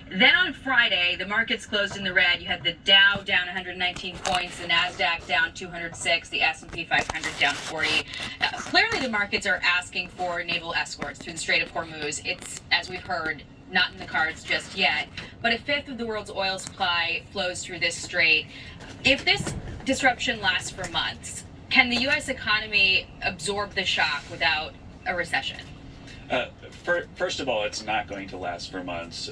Then on Friday, the markets closed in the red. You had the Dow down 119 points, the Nasdaq down 206, the S&P 500 down 40. Clearly, the markets are asking for naval escorts through the Strait of Hormuz. It's, as we've heard, not in the cards just yet. But a fifth of the world's oil supply flows through this strait. If this disruption lasts for months, can the U.S. economy absorb the shock without a recession? First of all, it's not going to last for months.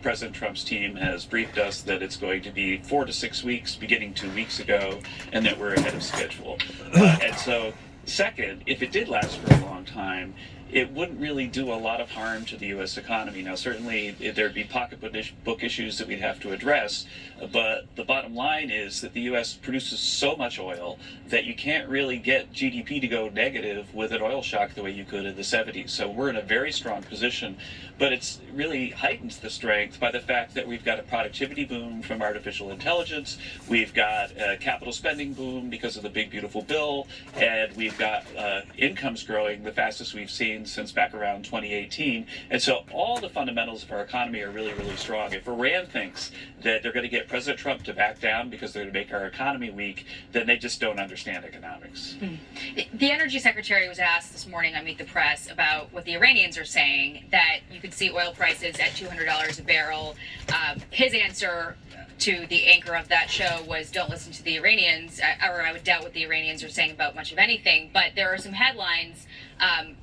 President Trump's team has briefed us that it's going to be 4 to 6 weeks, beginning 2 weeks ago, and that we're ahead of schedule. And so, second, if it did last for a long time, it wouldn't really do a lot of harm to the U.S. economy. Now, certainly there'd be pocketbook issues that we'd have to address, but the bottom line is that the U.S. produces so much oil that you can't really get GDP to go negative with an oil shock the way you could in the 70s. So we're in a very strong position, but it's really heightens the strength by the fact that we've got a productivity boom from artificial intelligence, we've got a capital spending boom because of the big beautiful bill, and we've got incomes growing the fastest we've seen since back around 2018. And so all the fundamentals of our economy are really, really strong. If Iran thinks that they're going to get President Trump to back down because they're going to make our economy weak, then they just don't understand economics. The Energy Secretary was asked this morning on Meet the Press about what the Iranians are saying, that you could see oil prices at $200 a barrel. His answer to the anchor of that show was, don't listen to the Iranians, or I would doubt what the Iranians are saying about much of anything. But there are some headlines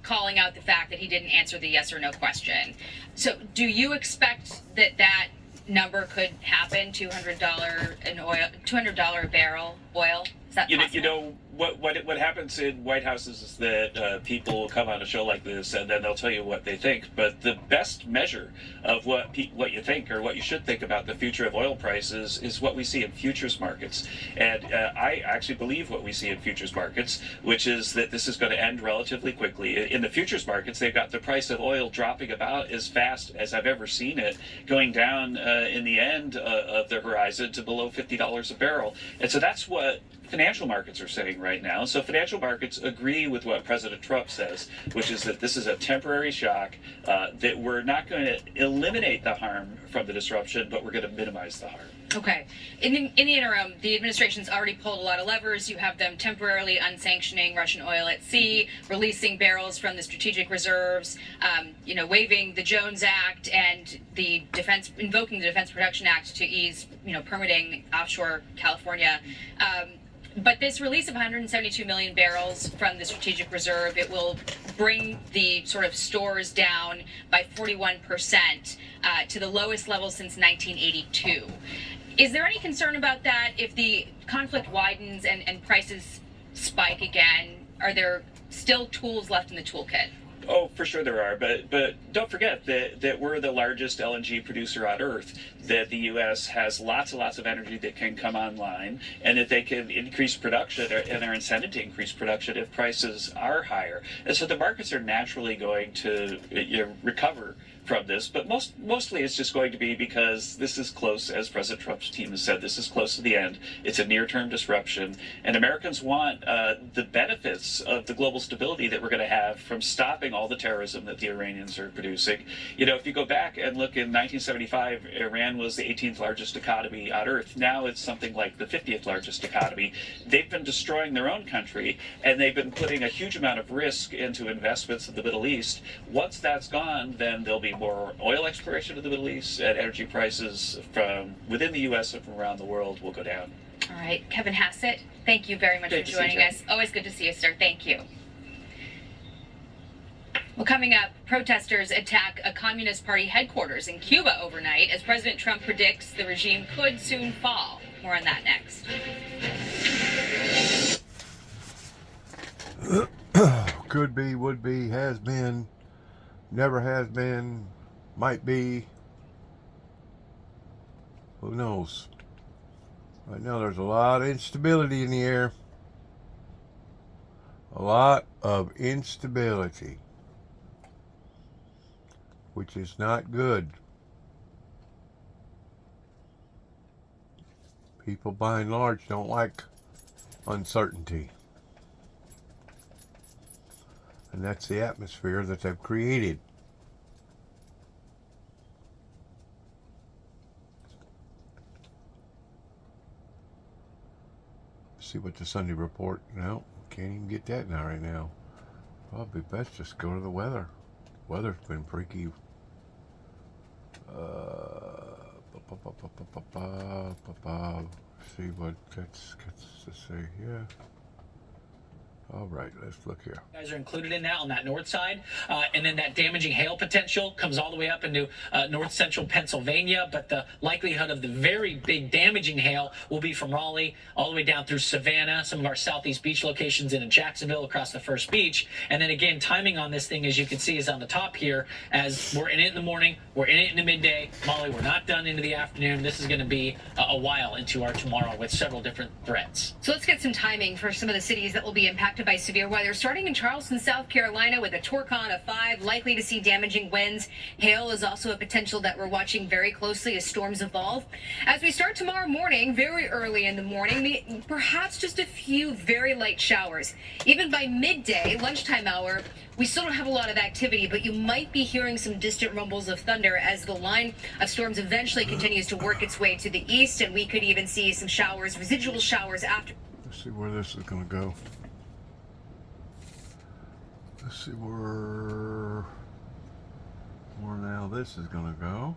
calling out the fact that he didn't answer the yes or no question. So do you expect that number could happen, $200 a barrel oil? Is that possible? You know what happens in White Houses is that people will come on a show like this and then they'll tell you what they think. But the best measure of what you think or what you should think about the future of oil prices is what we see in futures markets. And I actually believe what we see in futures markets, which is that this is going to end relatively quickly. In the futures markets, they've got the price of oil dropping about as fast as I've ever seen it, going down in the end of the horizon to below $50 a barrel. And so that's what financial markets are saying right now. So financial markets agree with what President Trump says, which is that this is a temporary shock, that we're not going to eliminate the harm from the disruption, but we're going to minimize the harm. Okay. In the interim, the administration's already pulled a lot of levers. You have them temporarily unsanctioning Russian oil at sea, releasing barrels from the strategic reserves, waiving the Jones Act and invoking the Defense Production Act to ease, permitting offshore California. But this release of 172 million barrels from the strategic reserve, it will bring the sort of stores down by 41% to the lowest level since 1982. Is there any concern about that? If the conflict widens and prices spike again, are there still tools left in the toolkit? Oh, for sure there are, but don't forget that we're the largest LNG producer on Earth, that the U.S. has lots and lots of energy that can come online, and that they can increase production and are incented to increase production if prices are higher. And so the markets are naturally going to recover from this, but mostly it's just going to be because this is close, as President Trump's team has said, this is close to the end. It's a near-term disruption, and Americans want the benefits of the global stability that we're going to have from stopping all the terrorism that the Iranians are producing. If you go back and look in 1975, Iran was the 18th largest economy on Earth. Now it's something like the 50th largest economy. They've been destroying their own country, and they've been putting a huge amount of risk into investments in the Middle East. Once that's gone, then there'll be more oil exploration in the Middle East, and energy prices from within the U.S. and from around the world will go down. All right. Kevin Hassett, thank you very much for joining us. Always good to see you, sir. Thank you. Well, coming up, protesters attack a Communist Party headquarters in Cuba overnight as President Trump predicts the regime could soon fall. More on that next. Could be, would be, has been, never has been, might be. Who knows? Right now there's a lot of instability in the air. A lot of instability, which is not good. People by and large don't like uncertainty. And that's the atmosphere that they've created. See what the Sunday report. No, can't even get that now right now. Probably best just go to the weather. Weather's been freaky. See what that's to say here. All right, let's look here. Guys are included in that on that north side, and then that damaging hail potential comes all the way up into north central Pennsylvania, but the likelihood of the very big damaging hail will be from Raleigh all the way down through Savannah, some of our southeast beach locations in Jacksonville across the first beach. And then again, timing on this thing, as you can see, is on the top here. As we're in it in the morning, we're in it in the midday. Molly, we're not done into the afternoon. This is going to be a while into our tomorrow with several different threats. So let's get some timing for some of the cities that will be impacted by severe weather. Starting in Charleston, South Carolina, with a Torcon of 5, likely to see damaging winds. Hail is also a potential that we're watching very closely as storms evolve. As we start tomorrow morning, very early in the morning, perhaps just a few very light showers. Even by midday, lunchtime hour, we still don't have a lot of activity, but you might be hearing some distant rumbles of thunder as the line of storms eventually continues to work its way to the east, and we could even see some showers, residual showers after. Let's see where this is going to go. Let's see where now this is going to go.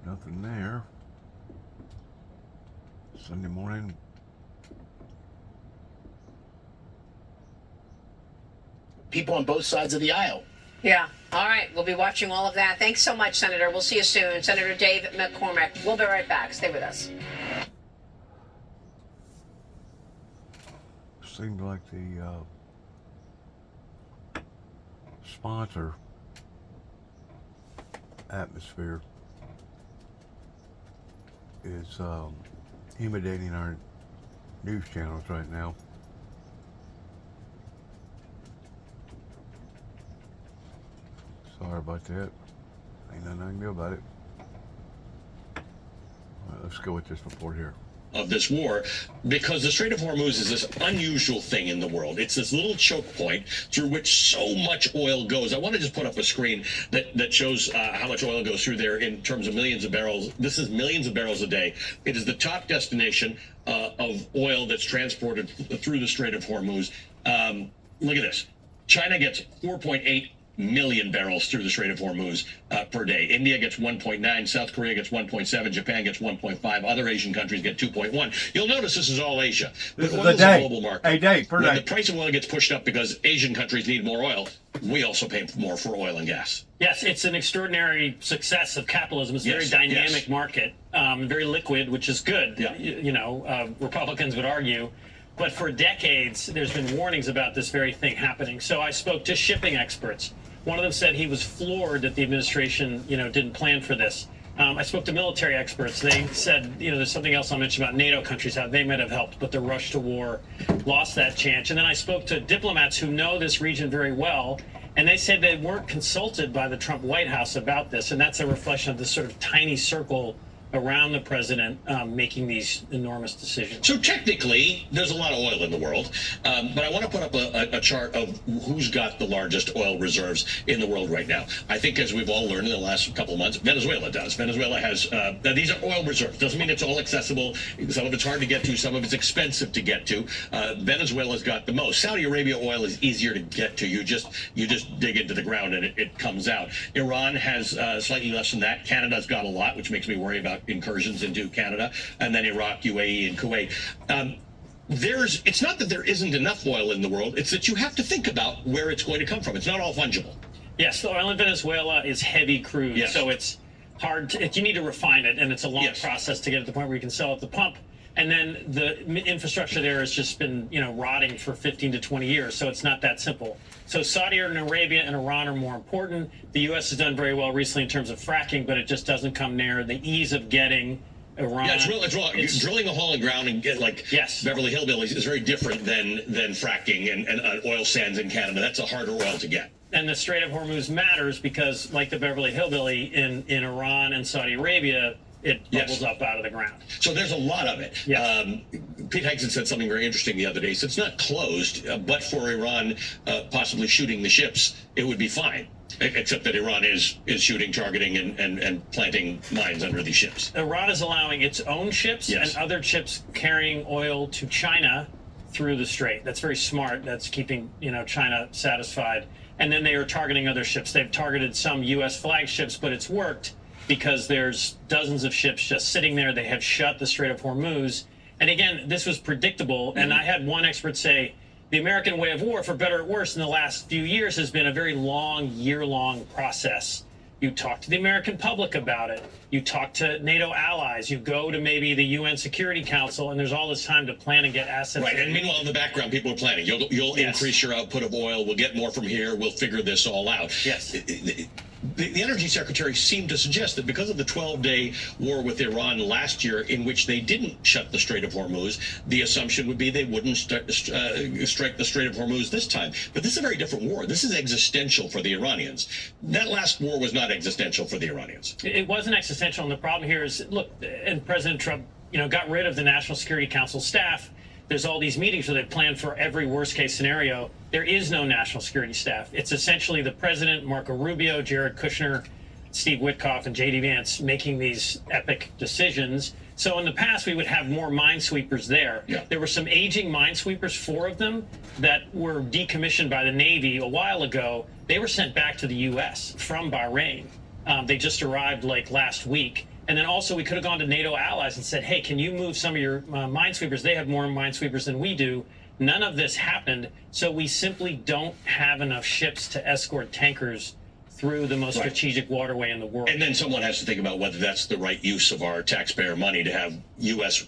Nothing there. Sunday morning. People on both sides of the aisle. Yeah. All right. We'll be watching all of that. Thanks so much, Senator. We'll see you soon. Senator Dave McCormick. We'll be right back. Stay with us. Seemed like the sponsor atmosphere is intimidating our news channels right now. Sorry about that. Ain't nothing I can do about it. All right, let's go with this report here. Of this war, because the Strait of Hormuz is this unusual thing in the world. It's this little choke point through which so much oil goes. I want to just put up a screen that shows how much oil goes through there in terms of millions of barrels. This is millions of barrels a day. It is the top destination of oil that's transported through the Strait of Hormuz. Look at this. China gets 4.8 million barrels through the Strait of Hormuz per day. India gets 1.9, South Korea gets 1.7, Japan gets 1.5, other Asian countries get 2.1. You'll notice this is all Asia. This is oil a day. a global market. A day per When day. the price of oil gets pushed up because Asian countries need more oil, we also pay more for oil and gas. Yes, it's an extraordinary success of capitalism. It's a very dynamic market, very liquid, which is good. Yeah. Republicans would argue. But for decades, there's been warnings about this very thing happening. So I spoke to shipping experts. One of them said he was floored that the administration, didn't plan for this. I spoke to military experts. They said, there's something else I'll mention about NATO countries, how they might have helped, but the rush to war lost that chance. And then I spoke to diplomats who know this region very well, and they said they weren't consulted by the Trump White House about this. And that's a reflection of this sort of tiny circle around the president making these enormous decisions. So technically, there's a lot of oil in the world, but I want to put up a chart of who's got the largest oil reserves in the world right now. I think, as we've all learned in the last couple of months, Venezuela does. Venezuela has, now these are oil reserves. Doesn't mean it's all accessible. Some of it's hard to get to. Some of it's expensive to get to. Venezuela's got the most. Saudi Arabia oil is easier to get to. You just dig into the ground and it comes out. Iran has slightly less than that. Canada's got a lot, which makes me worry about incursions into Canada, and then Iraq, UAE, and Kuwait. It's not that there isn't enough oil in the world, it's that you have to think about where it's going to come from. It's not all fungible. Yes, the oil in Venezuela is heavy crude, Yes. so it's hard you need to refine it, and it's a long Yes. process to get to the point where you can sell at the pump. And then the infrastructure there has just been, rotting for 15 to 20 years, so it's not that simple. So Saudi Arabia and Iran are more important. The U.S. has done very well recently in terms of fracking, but it just doesn't come near the ease of getting Iran. Yeah, it's real. Drilling a hole in ground and get Beverly Hillbillies is very different than fracking and oil sands in Canada. That's a harder oil to get. And the Strait of Hormuz matters because, like the Beverly Hillbilly in Iran and Saudi Arabia, it bubbles up out of the ground. So there's a lot of it. Yes. Pete Hegson said something very interesting the other day. He said it's not closed, but for Iran possibly shooting the ships, it would be fine. Except that Iran is shooting, targeting, and planting mines under these ships. Iran is allowing its own ships Yes. and other ships carrying oil to China through the strait. That's very smart. That's keeping China satisfied. And then they are targeting other ships. They've targeted some U.S. flagships, but it's worked because there's dozens of ships just sitting there. They have shut the Strait of Hormuz. And again, this was predictable. And I had one expert say, the American way of war, for better or worse, in the last few years has been a very long, year-long process. You talk to the American public about it. You talk to NATO allies. You go to maybe the UN Security Council, and there's all this time to plan and get assets. Right, and meanwhile, in the background, people are planning. You'll increase your output of oil. We'll get more from here. We'll figure this all out. Yes. The Energy Secretary seemed to suggest that because of the 12-day war with Iran last year, in which they didn't shut the Strait of Hormuz, the assumption would be they wouldn't strike the Strait of Hormuz this time. But this is a very different war. This is existential for the Iranians. That last war was not existential for the Iranians. It wasn't existential, and the problem here is, look, and President Trump, got rid of the National Security Council staff. There's all these meetings where they plan for every worst-case scenario. There is no national security staff. It's essentially the president, Marco Rubio, Jared Kushner, Steve Witkoff, and J.D. Vance making these epic decisions. So in the past, we would have more minesweepers there. Yeah. There were some aging minesweepers, 4 of them, that were decommissioned by the Navy a while ago. They were sent back to the U.S. from Bahrain. They just arrived like last week. And then also we could have gone to NATO allies and said, hey, can you move some of your minesweepers? They have more minesweepers than we do. None of this happened. So we simply don't have enough ships to escort tankers through the most strategic waterway in the world. And then someone has to think about whether that's the right use of our taxpayer money to have U.S.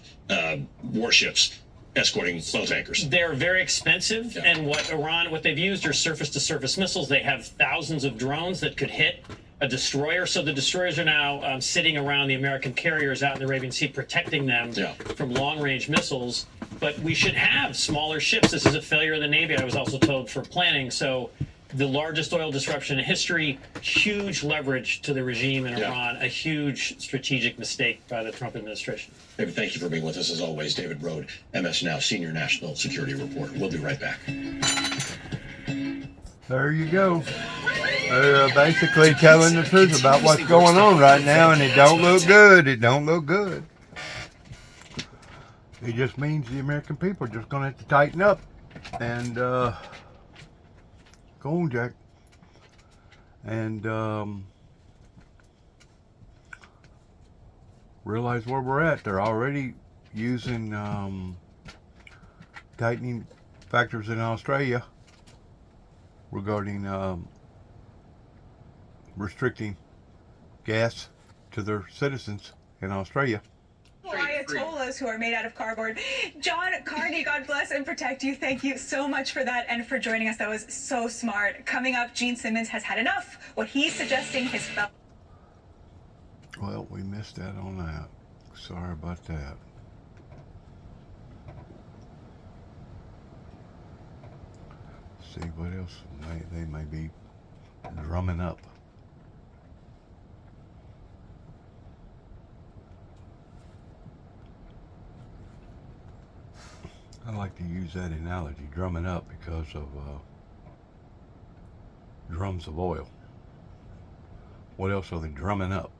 Warships escorting flow tankers. They're very expensive, and what they've used are surface-to-surface missiles. They have thousands of drones that could hit a destroyer. So the destroyers are now sitting around the American carriers out in the Arabian Sea, protecting them from long-range missiles. But we should have smaller ships. This is a failure of the Navy, I was also told, for planning. So the largest oil disruption in history, huge leverage to the regime in Iran, a huge strategic mistake by the Trump administration. David, thank you for being with us as always. David Rode, MS Now, Senior National Security Reporter. We'll be right back. There you go. They're basically telling the truth about what's going on right now, and it don't look good. It don't look good. It just means the American people are just going to have to tighten up and go on, Jack. And realize where we're at. They're already using tightening factors in Australia regarding restricting gas to their citizens in Australia. Ayatollahs who are made out of cardboard. John Carney, God bless and protect you. Thank you so much for that and for joining us. That was so smart. Coming up, Gene Simmons has had enough. What he's suggesting his fellow. Well, we missed that on that. Sorry about that. See what else they may be drumming up. I like to use that analogy, drumming up, because of drums of oil. What else are they drumming up?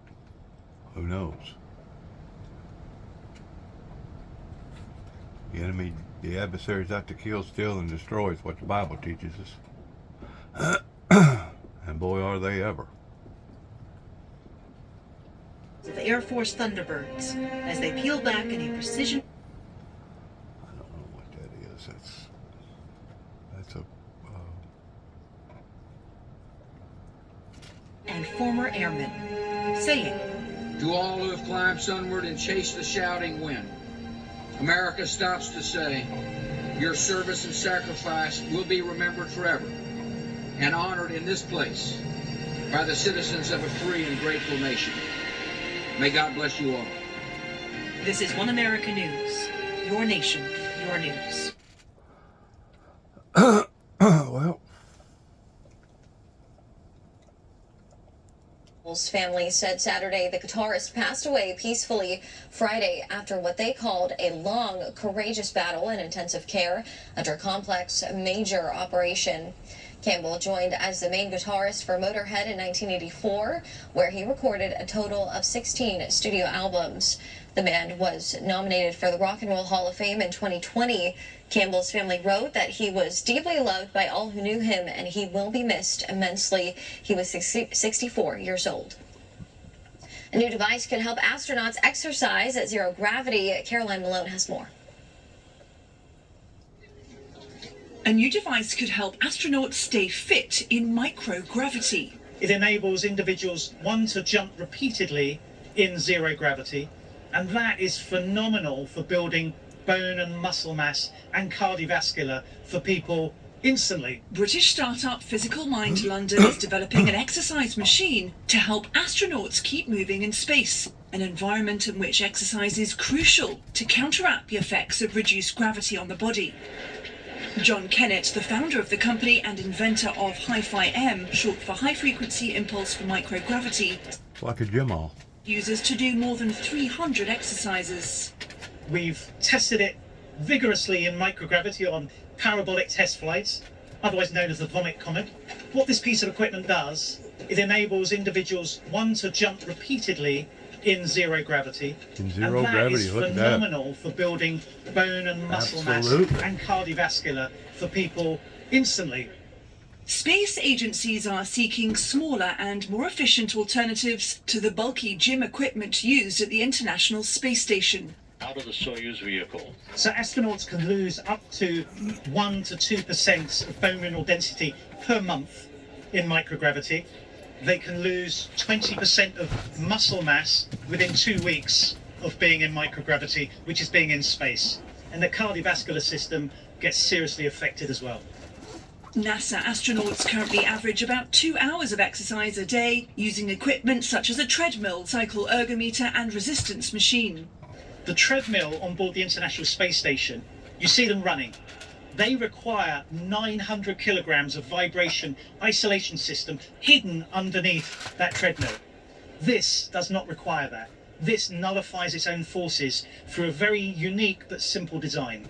Who knows? The enemy, the adversary is out to kill, steal, and destroy is what the Bible teaches us. And boy, are they ever. The Air Force Thunderbirds, as they peel back in a precision. I don't know what that is. That's a... and former airmen, saying, to all who have climbed sunward and chased the shouting wind, America stops to say, your service and sacrifice will be remembered forever and honored in this place by the citizens of a free and grateful nation. May God bless you all. This is One America News. Your nation, your news. well... Family said Saturday the guitarist passed away peacefully Friday after what they called a long, courageous battle in intensive care under a complex major operation. Campbell joined as the main guitarist for Motorhead in 1984, where he recorded a total of 16 studio albums. The band was nominated for the Rock and Roll Hall of Fame in 2020. Campbell's family wrote that he was deeply loved by all who knew him, and he will be missed immensely. He was 64 years old. A new device could help astronauts exercise at zero gravity. Caroline Malone has more. A new device could help astronauts stay fit in microgravity. It enables individuals, one, to jump repeatedly in zero gravity, and that is phenomenal for building bone and muscle mass and cardiovascular for people instantly. British startup Physical Mind London is developing an exercise machine to help astronauts keep moving in space, an environment in which exercise is crucial to counteract the effects of reduced gravity on the body. John Kennett, the founder of the company and inventor of Hi-Fi M, short for High Frequency Impulse for Microgravity, It's like a gym hall. uses to do more than 300 exercises. We've tested it vigorously in microgravity on parabolic test flights, otherwise known as the Vomit Comet. What this piece of equipment does, it enables individuals, one, to jump repeatedly in zero gravity. In zero and that gravity, is look at that. phenomenal for building bone and muscle Absolutely. mass and cardiovascular for people instantly. Space agencies are seeking smaller and more efficient alternatives to the bulky gym equipment used at the International Space Station. Out of the Soyuz vehicle. So astronauts can lose up to 1 to 2% of bone mineral density per month in microgravity. They can lose 20% of muscle mass within 2 weeks of being in microgravity, which is being in space. And the cardiovascular system gets seriously affected as well. NASA astronauts currently average about 2 hours of exercise a day using equipment such as a treadmill, cycle ergometer and resistance machine. The treadmill on board the International Space Station, you see them running. They require 900 kilograms of vibration isolation system hidden underneath that treadmill. This does not require that. This nullifies its own forces through a very unique but simple design.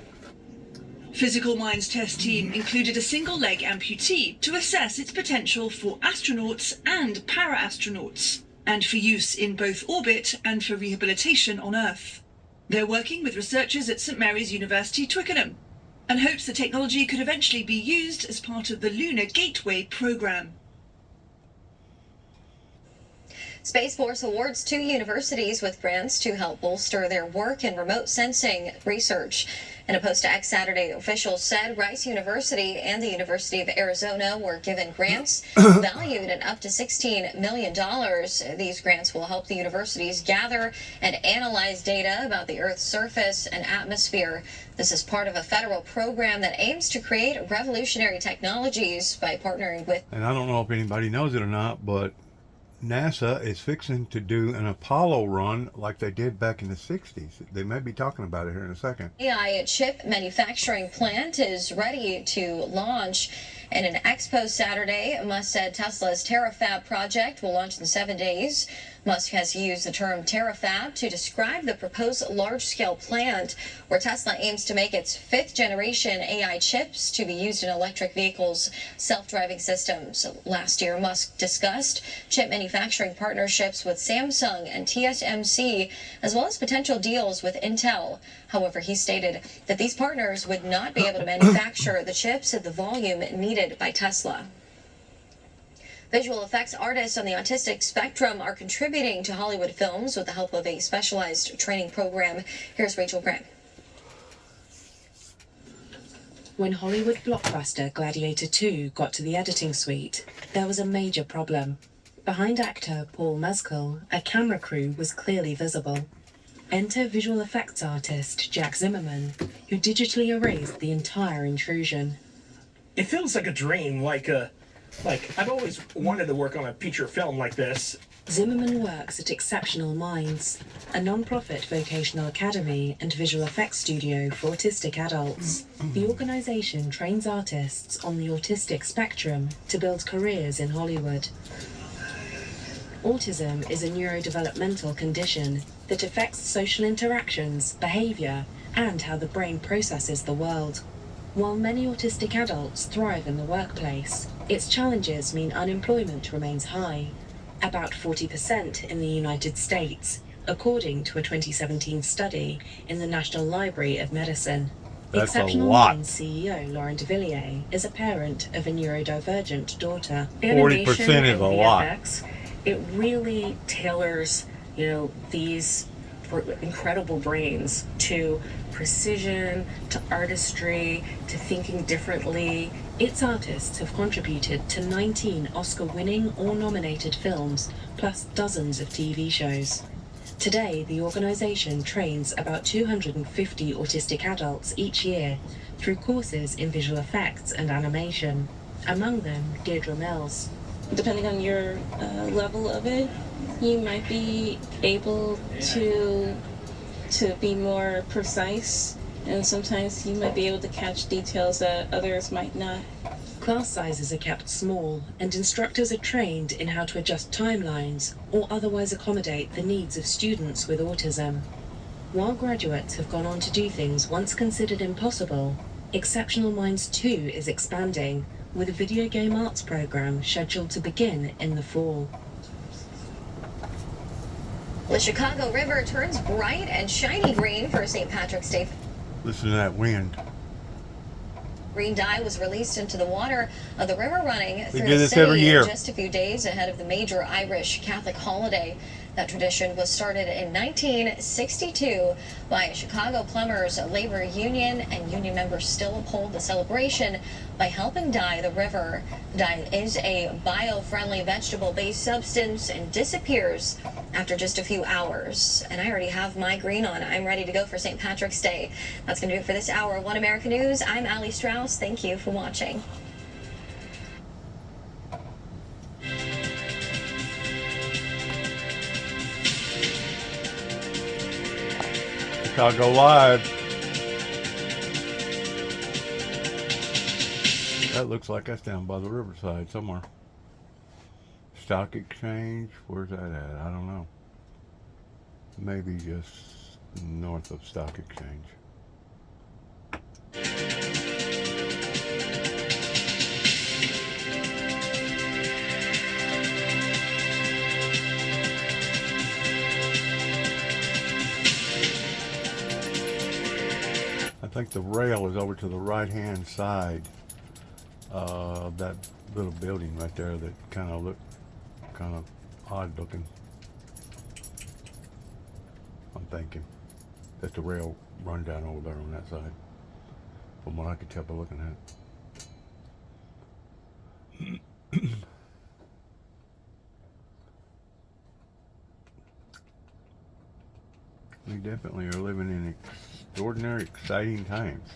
Physical Minds test team included a single-leg amputee to assess its potential for astronauts and para-astronauts, and for use in both orbit and for rehabilitation on Earth. They're working with researchers at St Mary's University, Twickenham, and hopes the technology could eventually be used as part of the Lunar Gateway program. Space Force awards 2 universities with grants to help bolster their work in remote sensing research. In a post to X Saturday, officials said Rice University and the University of Arizona were given grants valued at up to $16 million. These grants will help the universities gather and analyze data about the Earth's surface and atmosphere. This is part of a federal program that aims to create revolutionary technologies by partnering with... And I don't know if anybody knows it or not, but NASA is fixing to do an Apollo run like they did back in the 60s. They may be talking about it here in a second. AI chip manufacturing plant is ready to launch. In an expo Saturday, Musk said Tesla's Terafab project will launch in 7 days. Musk has used the term Terafab to describe the proposed large-scale plant where Tesla aims to make its 5th-generation AI chips to be used in electric vehicles' self-driving systems. Last year, Musk discussed chip manufacturing partnerships with Samsung and TSMC, as well as potential deals with Intel. However, he stated that these partners would not be able to manufacture the chips at the volume needed by Tesla. Visual effects artists on the autistic spectrum are contributing to Hollywood films with the help of a specialized training program. Here's Rachel Graham. When Hollywood blockbuster Gladiator 2 got to the editing suite, there was a major problem. Behind actor Paul Mescal, a camera crew was clearly visible. Enter visual effects artist Jack Zimmerman, who digitally erased the entire intrusion. It feels like a dream, like I've always wanted to work on a feature film like this. Zimmerman works at Exceptional Minds, a non-profit vocational academy and visual effects studio for autistic adults. The organization trains artists on the autistic spectrum to build careers in Hollywood. Autism is a neurodevelopmental condition that affects social interactions, behavior, and how the brain processes the world. While many autistic adults thrive in the workplace, Its challenges mean unemployment remains high, about 40% in the United States, according to a 2017 study in the National Library of Medicine. That's Exceptional a lot. Minds CEO Lauren de Villiers is a parent of a neurodivergent daughter. 40% is a lot. VFX, it really tailors, these incredible brains to precision, to artistry, to thinking differently. Its artists have contributed to 19 Oscar-winning or nominated films, plus dozens of TV shows. Today, the organization trains about 250 autistic adults each year through courses in visual effects and animation, among them Deirdre Mills. Depending on your level of it, you might be able to be more precise, and sometimes you might be able to catch details that others might not. Class sizes are kept small, and instructors are trained in how to adjust timelines or otherwise accommodate the needs of students with autism. While graduates have gone on to do things once considered impossible, Exceptional Minds 2 is expanding, with a video game arts program scheduled to begin in the fall. The Chicago River turns bright and shiny green for St. Patrick's Day. Listen to that wind. Green dye was released into the water of the river running through do the this city every year. just a few days ahead of the major Irish Catholic holiday. That tradition was started in 1962 by Chicago Plumbers Labor Union, and union members still uphold the celebration by helping dye the river. Dye is a bio-friendly vegetable-based substance and disappears after just a few hours. And I already have my green on. I'm ready to go for St. Patrick's Day. That's going to do it for this hour of One American News. I'm Ali Strauss. Thank you for watching. Chicago Live. That looks like that's down by the riverside somewhere. Stock Exchange, where's that at? I don't know. Maybe just north of Stock Exchange. I think the rail is over to the right-hand side of that little building right there that kind of looked kind of odd looking. I'm thinking that the rail run down over there on that side, from what I could tell by looking at it. We definitely are living in extraordinary, exciting times.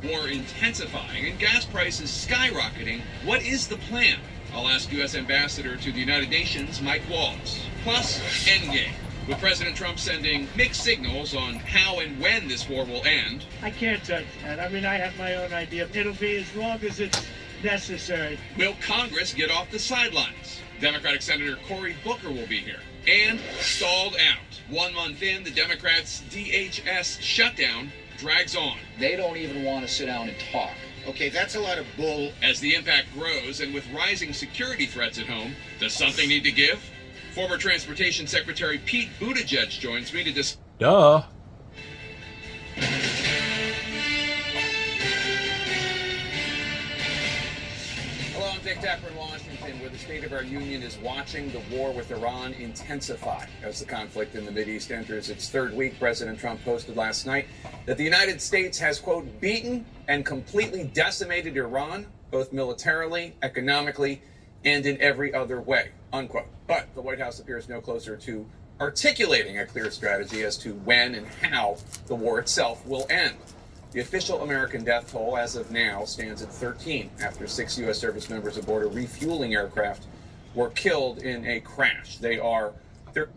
War intensifying and gas prices skyrocketing. What is the plan? I'll ask U.S. Ambassador to the United Nations, Mike Waltz. Plus, Endgame, with President Trump sending mixed signals on how and when this war will end. I can't judge that. I mean, I have my own idea. It'll be as long as it's necessary. Will Congress get off the sidelines? Democratic Senator Cory Booker will be here. And stalled out. 1 month in, the Democrats' DHS shutdown drags on. They don't even want to sit down and talk. Okay, that's a lot of bull. As the impact grows and with rising security threats at home, does something need to give? Former Transportation Secretary Pete Buttigieg joins me to discuss. Duh. Hello, I'm Dick Tapper in Washington, where the State of our Union is watching the war with Iran intensify. As the conflict in the Mideast enters its third week, President Trump posted last night that the United States has, quote, beaten and completely decimated Iran, both militarily, economically, and in every other way, unquote. But the White House appears no closer to articulating a clear strategy as to when and how the war itself will end. The official American death toll as of now stands at 13 after 6 U.S. service members aboard a refueling aircraft were killed in a crash. They are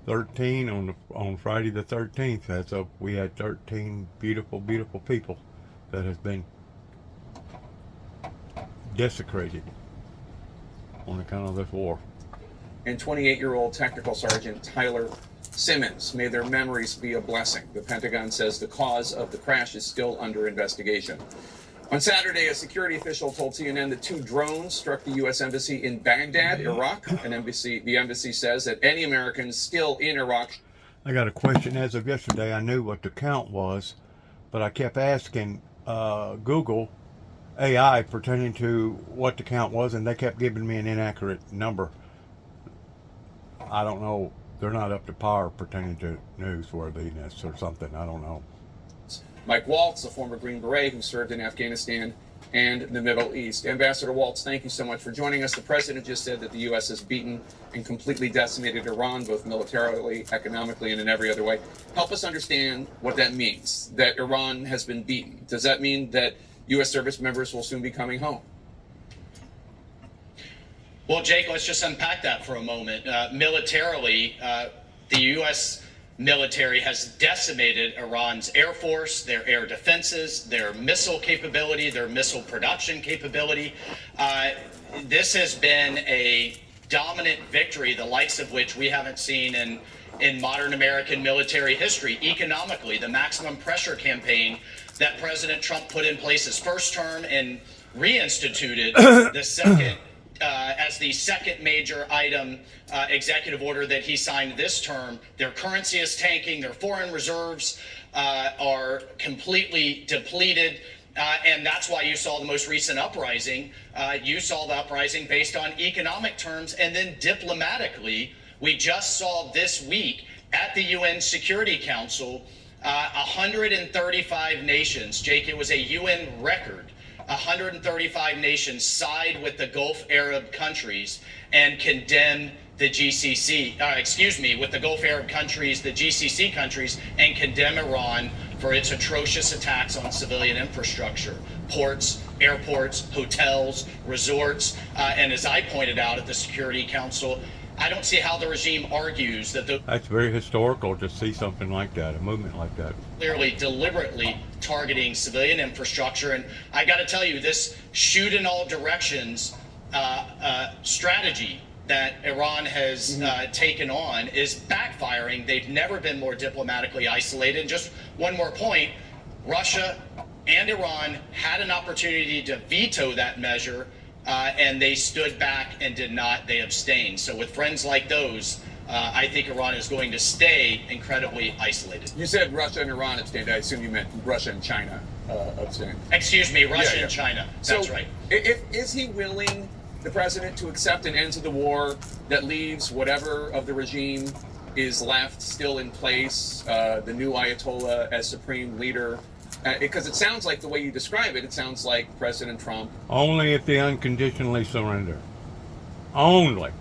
13 on Friday the 13th. We had 13 beautiful, beautiful people that have been desecrated on account of this war. And 28-year-old Technical Sergeant Tyler Simmons. May their memories be a blessing. The Pentagon says the cause of the crash is still under investigation. On Saturday, a security official told CNN that 2 drones struck the U.S. Embassy in Baghdad, Iraq. The embassy says that any Americans still in Iraq. I got a question. As of yesterday, I knew what the count was, but I kept asking Google AI pertaining to what the count was, and they kept giving me an inaccurate number. I don't know. They're not up to par pertaining to newsworthiness or something. I don't know. Mike Waltz, a former Green Beret who served in Afghanistan and the Middle East. Ambassador Waltz, thank you so much for joining us. The president just said that the U.S. has beaten and completely decimated Iran, both militarily, economically, and in every other way. Help us understand what that means, that Iran has been beaten. Does that mean that U.S. service members will soon be coming home? Well, Jake, let's just unpack that for a moment. Militarily, the U.S. military has decimated Iran's air force, their air defenses, their missile capability, their missile production capability. This has been a dominant victory, the likes of which we haven't seen in modern American military history. Economically, the maximum pressure campaign that President Trump put in place his first term and reinstituted the second as the second major item executive order that he signed this term. Their currency is tanking, their foreign reserves are completely depleted, and that's why you saw the most recent uprising. You saw the uprising based on economic terms, and then diplomatically, we just saw this week at the UN Security Council 135 nations. Jake, it was a UN record. 135 nations side with the Gulf Arab countries and condemn the GCC, with the Gulf Arab countries, the GCC countries, and condemn Iran for its atrocious attacks on civilian infrastructure, ports, airports, hotels, resorts. And as I pointed out at the Security Council, I don't see how the regime argues that That's very historical to see something like that, a movement like that. Clearly, deliberately targeting civilian infrastructure. And I got to tell you, this shoot in all directions strategy that Iran has taken on is backfiring. They've never been more diplomatically isolated. Just one more point, Russia and Iran had an opportunity to veto that measure, and they stood back and did not. They abstained. So with friends like those, I think Iran is going to stay incredibly isolated. You said Russia and Iran abstained. I assume you meant Russia and China abstained. Excuse me, Russia and China. That's right. Is he willing, the president, to accept an end to the war that leaves whatever of the regime is left still in place, the new Ayatollah as supreme leader? Because it sounds like the way you describe it, it sounds like President Trump. Only if they unconditionally surrender. Only.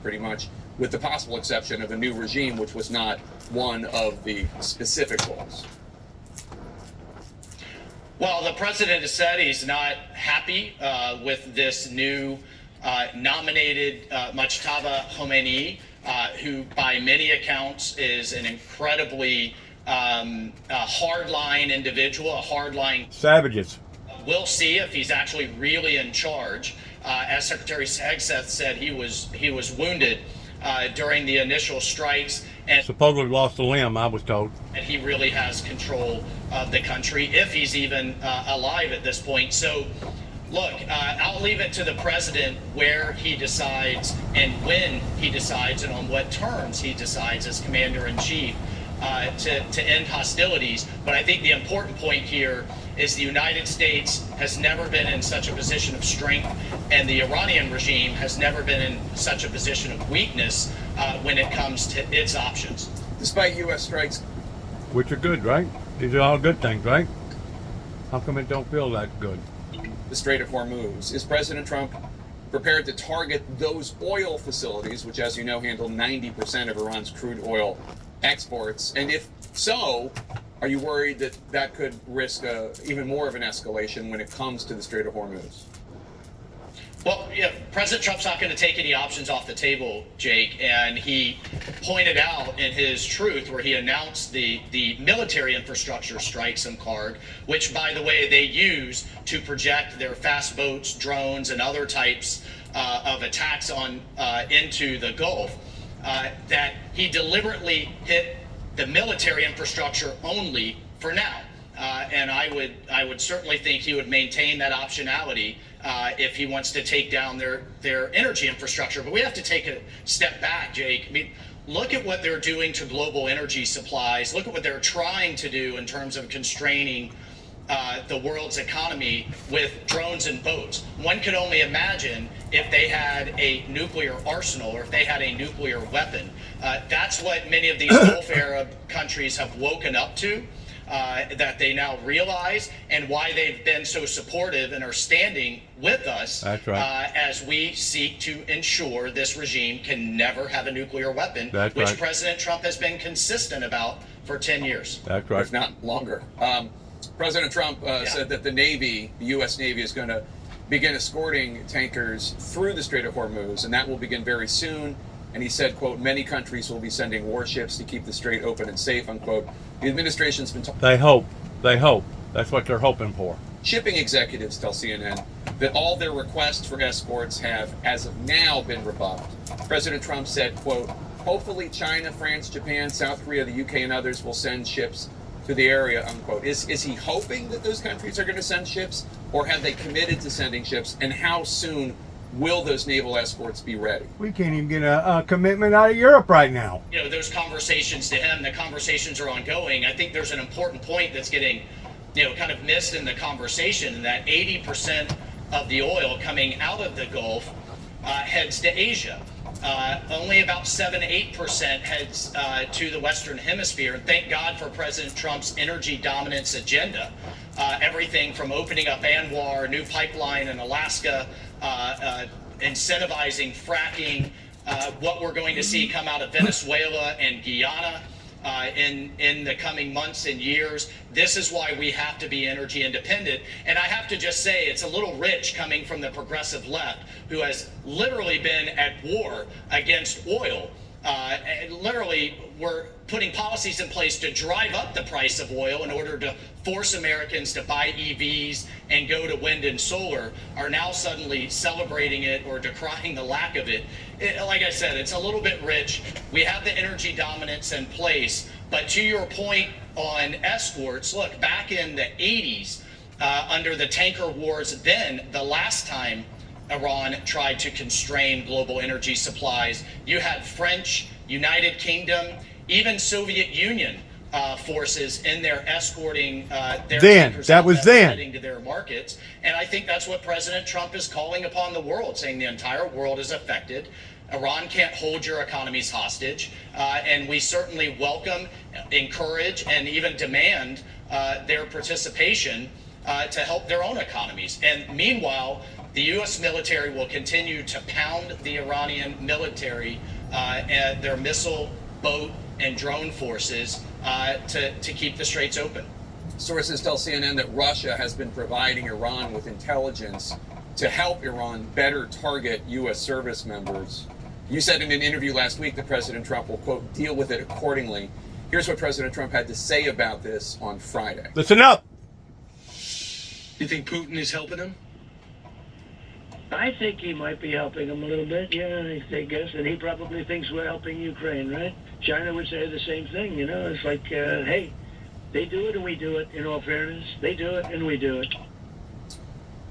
Pretty much, with the possible exception of a new regime, which was not one of the specific goals. Well, the president has said he's not happy with this new nominated Mujtaba Khomeini, who by many accounts is an incredibly hardline individual, a hardline. Savages. We'll see if he's actually really in charge. As Secretary Hegseth said, he was wounded during the initial strikes, and supposedly lost a limb, I was told. And he really has control of the country, if he's even alive at this point. So, look, I'll leave it to the president where he decides and when he decides and on what terms he decides as commander-in-chief to end hostilities. But I think the important point here is the United States has never been in such a position of strength, and the Iranian regime has never been in such a position of weakness when it comes to its options. Despite U.S. strikes. Which are good, right? These are all good things, right? How come it don't feel that good? The Strait of Hormuz. Is President Trump prepared to target those oil facilities, which, as you know, handle 90% of Iran's crude oil exports? And if so, are you worried that that could risk even more of an escalation when it comes to the Strait of Hormuz? Well, yeah, President Trump's not going to take any options off the table, Jake, and he pointed out in his Truth, where he announced the military infrastructure strikes card, which, by the way, they use to project their fast boats, drones, and other types of attacks on into the Gulf. that he deliberately hit the military infrastructure only for now. And I would certainly think he would maintain that optionality if he wants to take down their energy infrastructure. But we have to take a step back, Jake. I mean, look at what they're doing to global energy supplies. Look at what they're trying to do in terms of constraining the world's economy with drones and boats. One could only imagine if they had a nuclear arsenal or if they had a nuclear weapon. That's what many of these Gulf Arab countries have woken up to, that they now realize, and why they've been so supportive and are standing with us. That's right. As we seek to ensure this regime can never have a nuclear weapon, That's which right. President Trump has been consistent about for 10 years. That's right. If not longer. President Trump said that the Navy, the U.S. Navy, is going to begin escorting tankers through the Strait of Hormuz, and that will begin very soon. And he said, quote, many countries will be sending warships to keep the strait open and safe, unquote. The administration's been They hope. They hope. That's what they're hoping for. Shipping executives tell CNN that all their requests for escorts have, as of now, been rebuffed. President Trump said, quote, hopefully China, France, Japan, South Korea, the UK, and others will send ships to the area, unquote. Is he hoping that those countries are going to send ships, or have they committed to sending ships, and how soon will those naval escorts be ready? We can't even get a commitment out of Europe right now. You know, those conversations to him, the conversations are ongoing. I think there's an important point that's getting, kind of missed in the conversation, that 80% of the oil coming out of the Gulf heads to Asia. Only about 7-8% heads to the Western Hemisphere. And thank God for President Trump's energy dominance agenda. Everything from opening up ANWR, a new pipeline in Alaska, incentivizing fracking, what we're going to see come out of Venezuela and Guyana in the coming months and years. This is why we have to be energy independent. And I have to just say, it's a little rich coming from the progressive left, who has literally been at war against oil. And literally, we're putting policies in place to drive up the price of oil in order to force Americans to buy EVs and go to wind and solar, are now suddenly celebrating it or decrying the lack of it. Like I said, it's a little bit rich. We have the energy dominance in place. But to your point on escorts, look, back in the 80s, under the tanker wars, then the last time Iran tried to constrain global energy supplies, you had French, United Kingdom, even Soviet Union forces in there escorting their tankers heading to their markets. And I think that's what President Trump is calling upon the world, saying the entire world is affected. Iran can't hold your economies hostage. And we certainly welcome, encourage, and even demand their participation to help their own economies. And meanwhile, the U.S. military will continue to pound the Iranian military and their missile, boat, and drone forces to keep the straits open. Sources tell CNN that Russia has been providing Iran with intelligence to help Iran better target U.S. service members. You said in an interview last week that President Trump will, quote, deal with it accordingly. Here's what President Trump had to say about this on Friday. Listen up. You think Putin is helping him? I think he might be helping him a little bit, yeah, I guess, and he probably thinks we're helping Ukraine, right? China would say the same thing, it's like, hey, they do it and we do it, in all fairness. They do it and we do it.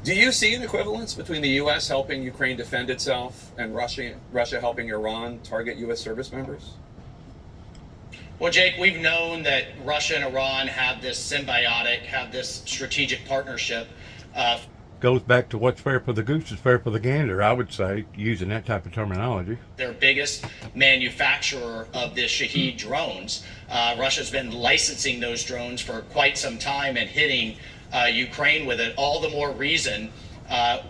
Do you see an equivalence between the U.S. helping Ukraine defend itself and Russia helping Iran target U.S. service members? Well, Jake, we've known that Russia and Iran have this symbiotic, have this strategic partnership. Goes back to what's fair for the goose is fair for the gander, I would say, using that type of terminology. Their biggest manufacturer of the Shahed drones. Russia's been licensing those drones for quite some time and hitting Ukraine with it. All the more reason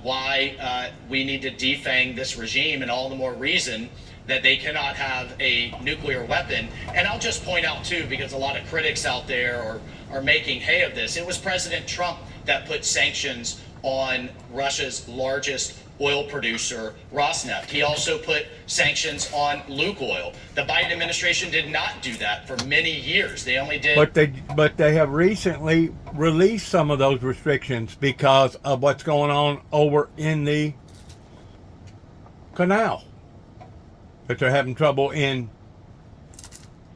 why we need to defang this regime, and all the more reason that they cannot have a nuclear weapon. And I'll just point out, too, because a lot of critics out there are making hay of this, it was President Trump that put sanctions on Russia's largest oil producer, Rosneft. He also put sanctions on Lukoil. The Biden administration did not do that for many years. They only did. But they have recently released some of those restrictions because of what's going on over in the canal. But they're having trouble in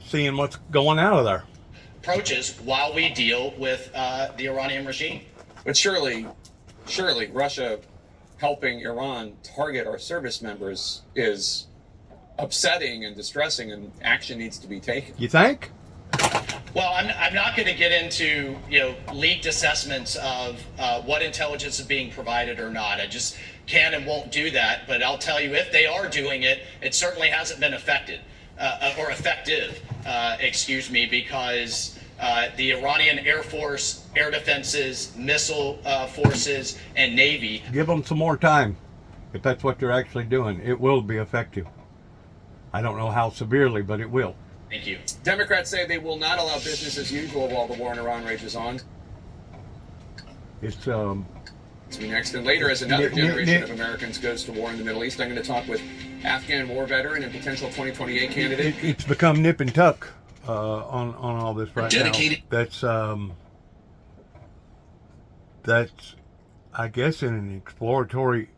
seeing what's going out of there. Approaches while we deal with the Iranian regime. But surely Russia helping Iran target our service members is upsetting and distressing, and action needs to be taken. You think? Well, I'm not going to get into leaked assessments of what intelligence is being provided or not. I just can and won't do that. But I'll tell you, if they are doing it, it certainly hasn't been effective, because the Iranian Air Force, air defenses, missile forces, and Navy. Give them some more time. If that's what they're actually doing, it will be effective. I don't know how severely, but it will. Thank you. Democrats say they will not allow business as usual while the war in Iran rages on. It's To be next and later, as another generation of Americans goes to war in the Middle East, I'm going to talk with Afghan war veteran and potential 2028 candidate. It's become nip and tuck on all this right Dedicated. now. That's I guess in an exploratory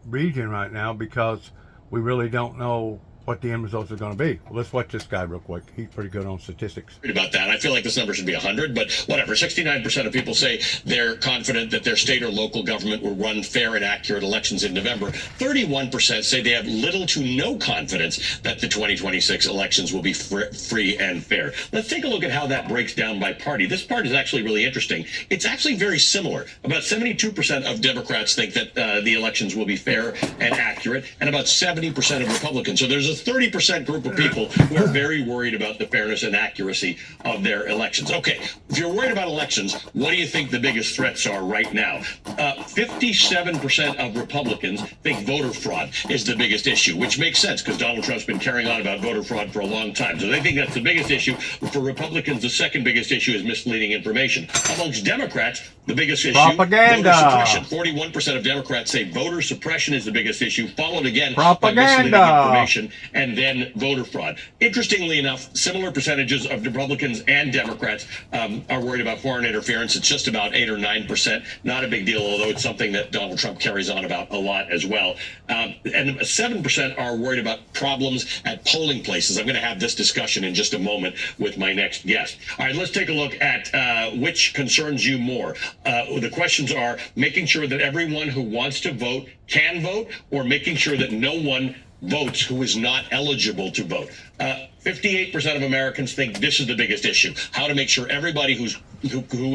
region right now, because we really don't know what the end results are going to be. Well, let's watch this guy real quick. He's pretty good on statistics. About that, I feel like this number should be 100, but whatever. 69% of people say they're confident that their state or local government will run fair and accurate elections in November. 31% say they have little to no confidence that the 2026 elections will be free and fair. Let's take a look at how that breaks down by party. This part is actually really interesting. It's actually very similar. About 72% of Democrats think that the elections will be fair and accurate, and about 70% of Republicans. So there's a 30% group of people who are very worried about the fairness and accuracy of their elections. Okay, if you're worried about elections, what do you think the biggest threats are right now? 57% of Republicans think voter fraud is the biggest issue, which makes sense because Donald Trump's been carrying on about voter fraud for a long time. So they think that's the biggest issue. For Republicans, the second biggest issue is misleading information. Amongst Democrats, the biggest issue, propaganda. Voter suppression. 41% of Democrats say voter suppression is the biggest issue, followed again propaganda. by misleading information, and then voter fraud. Interestingly enough, similar percentages of Republicans and Democrats are worried about foreign interference. It's just about 8 or 9%. Not a big deal, although it's something that Donald Trump carries on about a lot as well. And 7% are worried about problems at polling places. I'm going to have this discussion in just a moment with my next guest. All right, let's take a look at which concerns you more. The questions are making sure that everyone who wants to vote can vote, or making sure that no one votes who is not eligible to vote. 58% of Americans think this is the biggest issue: how to make sure everybody who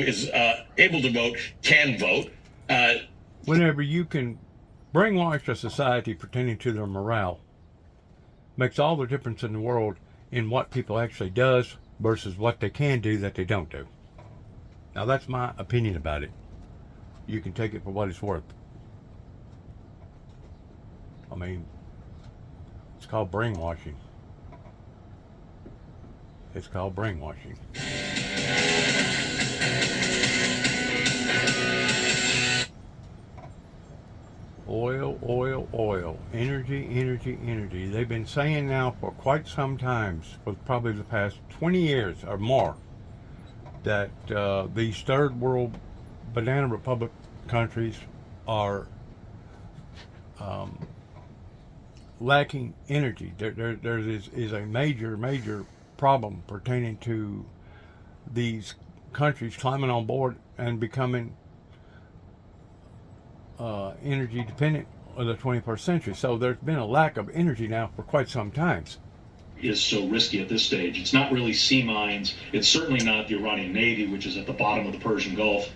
is able to vote can vote. Whenever you can brainwash a society pertaining to their morale, makes all the difference in the world in what people actually does versus what they can do that they don't do. Now that's my opinion about it. You can take it for what it's worth. I mean, it's called brainwashing. It's called brainwashing. Oil, oil, oil. Energy, energy, energy. They've been saying now for quite some time, for probably the past 20 years or more, that these third world banana republic countries are lacking energy. There is a major problem pertaining to these countries climbing on board and becoming energy dependent of the 21st century. So there's been a lack of energy now for quite some time. Is so risky at this stage. It's not really sea mines. It's certainly not the Iranian Navy, which is at the bottom of the Persian Gulf.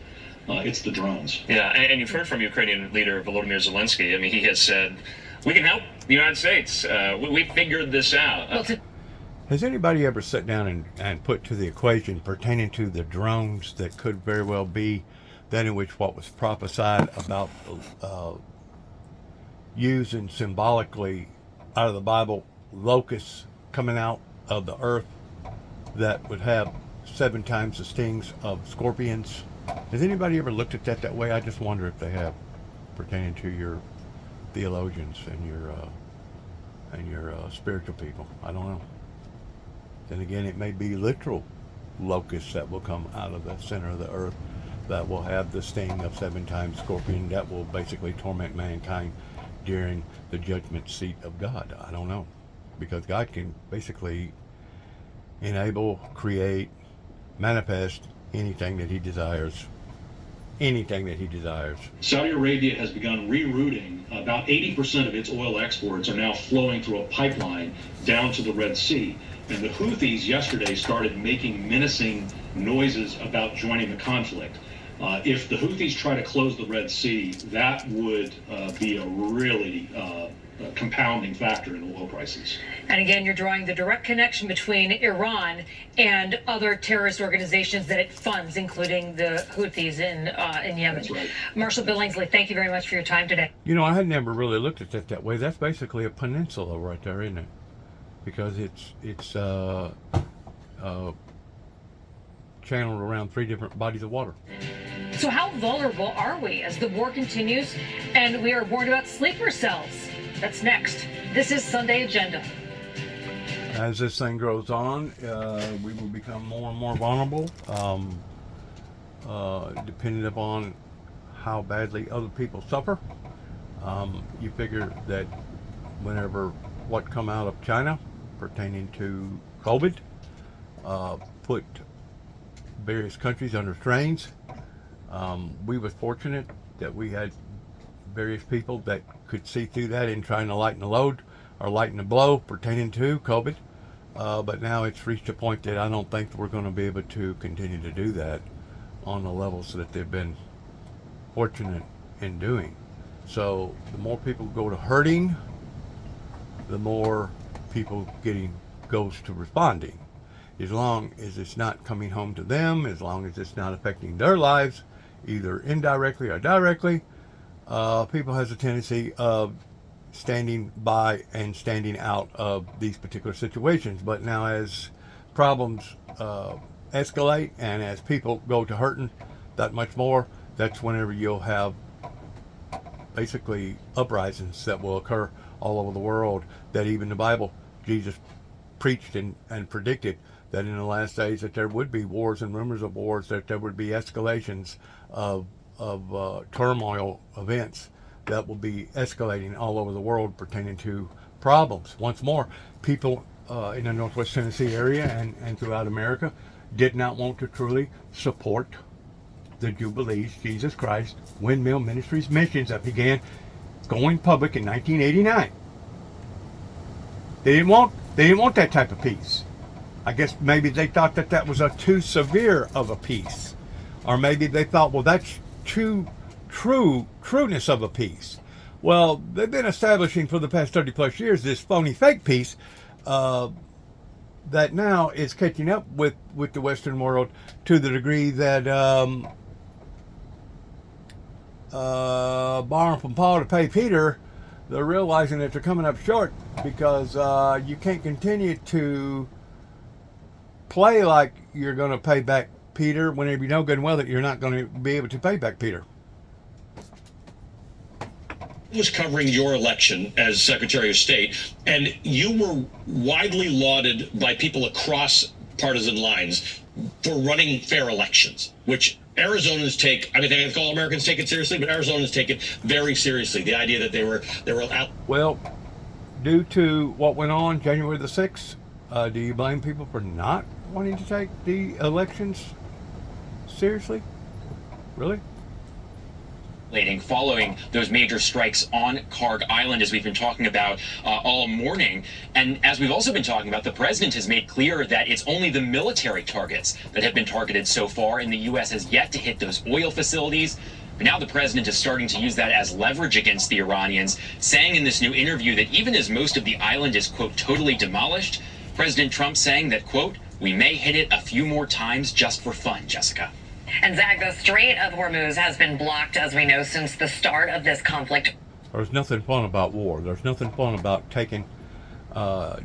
It's the drones. Yeah, and you've heard from Ukrainian leader Volodymyr Zelensky. I mean, he has said, we can help the United States. We figured this out. Has anybody ever sat down and put to the equation pertaining to the drones that could very well be that in which what was prophesied about using symbolically out of the Bible locusts coming out of the earth that would have 7 times the stings of scorpions? Has anybody ever looked at that way? I just wonder if they have, pertaining to your theologians and your spiritual people. I don't know. Then again, it may be literal locusts that will come out of the center of the earth that will have the sting of 7 times scorpion that will basically torment mankind during the judgment seat of God. I don't know, because God can basically enable, create, manifest anything that he desires. Anything that he desires. Saudi Arabia has begun rerouting. About 80% of its oil exports are now flowing through a pipeline down to the Red Sea. And the Houthis yesterday started making menacing noises about joining the conflict. If the Houthis try to close the Red Sea, that would be a really compounding factor in oil prices. And again, you're drawing the direct connection between Iran and other terrorist organizations that it funds, including the Houthis in Yemen. That's right. Marshall Billingsley, thank you very much for your time today. You know, I had never really looked at it that way. That's basically a peninsula right there, isn't it? Because it's channeled around 3 different bodies of water. So how vulnerable are we as the war continues and we are warned about sleeper cells? That's next. This is Sunday Agenda. As this thing grows on, we will become more and more vulnerable, depending upon how badly other people suffer. You figure that whenever what come out of China pertaining to COVID put various countries under strains. We were fortunate that we had various people that could see through that in trying to lighten the load or lighten the blow pertaining to COVID. But now it's reached a point that I don't think we're going to be able to continue to do that on the levels that they've been fortunate in doing. So the more people go to hurting, the more people goes to responding. As long as it's not coming home to them, as long as it's not affecting their lives, either indirectly or directly, people has a tendency of standing by and standing out of these particular situations. But now as problems escalate and as people go to hurting that much more, that's whenever you'll have basically uprisings that will occur all over the world, that even the Bible, Jesus preached and predicted that in the last days that there would be wars and rumors of wars, that there would be escalations of turmoil events that will be escalating all over the world pertaining to problems. Once more, people in the Northwest Tennessee area and throughout America did not want to truly support the Jubilees, Jesus Christ, Windmill Ministries missions that began going public in 1989. They didn't want that type of peace. I guess maybe they thought that that was a too severe of a peace. Or maybe they thought, well, that's trueness of a peace. Well, they've been establishing for the past 30 plus years this phony fake peace that now is catching up with the Western world to the degree that borrowing from Paul to pay Peter, they're realizing that they're coming up short because you can't continue to play like you're going to pay back Peter whenever you know good and well that you're not going to be able to pay back Peter. Was covering your election as Secretary of State, and you were widely lauded by people across partisan lines for running fair elections, which Arizonans take, I mean, I think all Americans take it seriously, but Arizonans take it very seriously. The idea that they were out. Well, due to what went on January the 6th, do you blame people for not wanting to take the elections seriously? Really? Following those major strikes on Karg Island, as we've been talking about all morning. And as we've also been talking about, the president has made clear that it's only the military targets that have been targeted so far, and the U.S. has yet to hit those oil facilities. But now the president is starting to use that as leverage against the Iranians, saying in this new interview that even as most of the island is, quote, totally demolished, President Trump saying that, quote, we may hit it a few more times just for fun, Jessica. And Zach, the Strait of Hormuz has been blocked, as we know, since the start of this conflict. There's nothing fun about war. There's nothing fun about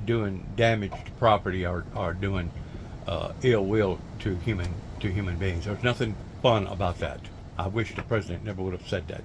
doing damage to property or doing ill will to human beings. There's nothing fun about that. I wish the president never would have said that.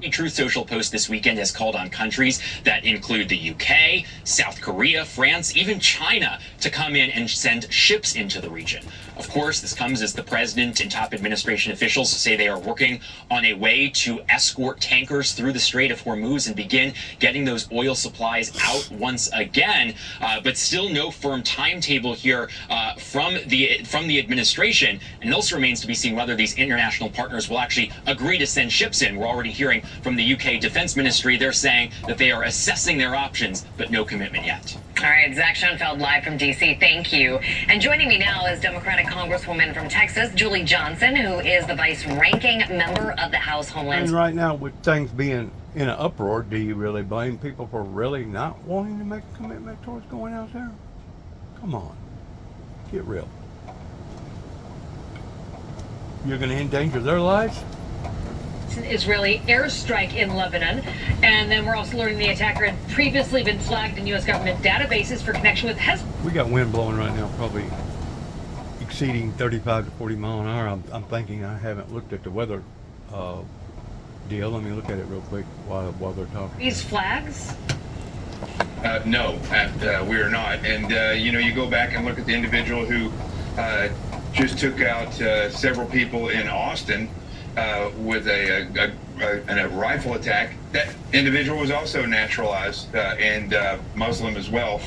Truth Social post this weekend has called on countries that include the UK, South Korea, France, even China to come in and send ships into the region. Of course, this comes as the president and top administration officials say they are working on a way to escort tankers through the Strait of Hormuz and begin getting those oil supplies out once again. But still no firm timetable here from the administration. And it also remains to be seen whether these international partners will actually agree to send ships in. We're already hearing from the UK Defense Ministry. They're saying that they are assessing their options, but no commitment yet. All right, Zach Schoenfeld live from D.C. Thank you. And joining me now is Democratic Congresswoman from Texas, Julie Johnson, who is the vice-ranking member of the House Homeland. And right now, with things being in an uproar, do you really blame people for really not wanting to make a commitment towards going out there? Come on, get real. You're going to endanger their lives? It's an Israeli airstrike in Lebanon. And then we're also learning the attacker had previously been flagged in U.S. government databases for connection with Hezbollah. We got wind blowing right now, probably exceeding 35 to 40 mile an hour. I'm thinking I haven't looked at the weather deal. Let me look at it real quick while they're talking. These flags? No, we are not. And, you go back and look at the individual who just took out several people in Austin with a rifle attack. That individual was also naturalized and Muslim as well.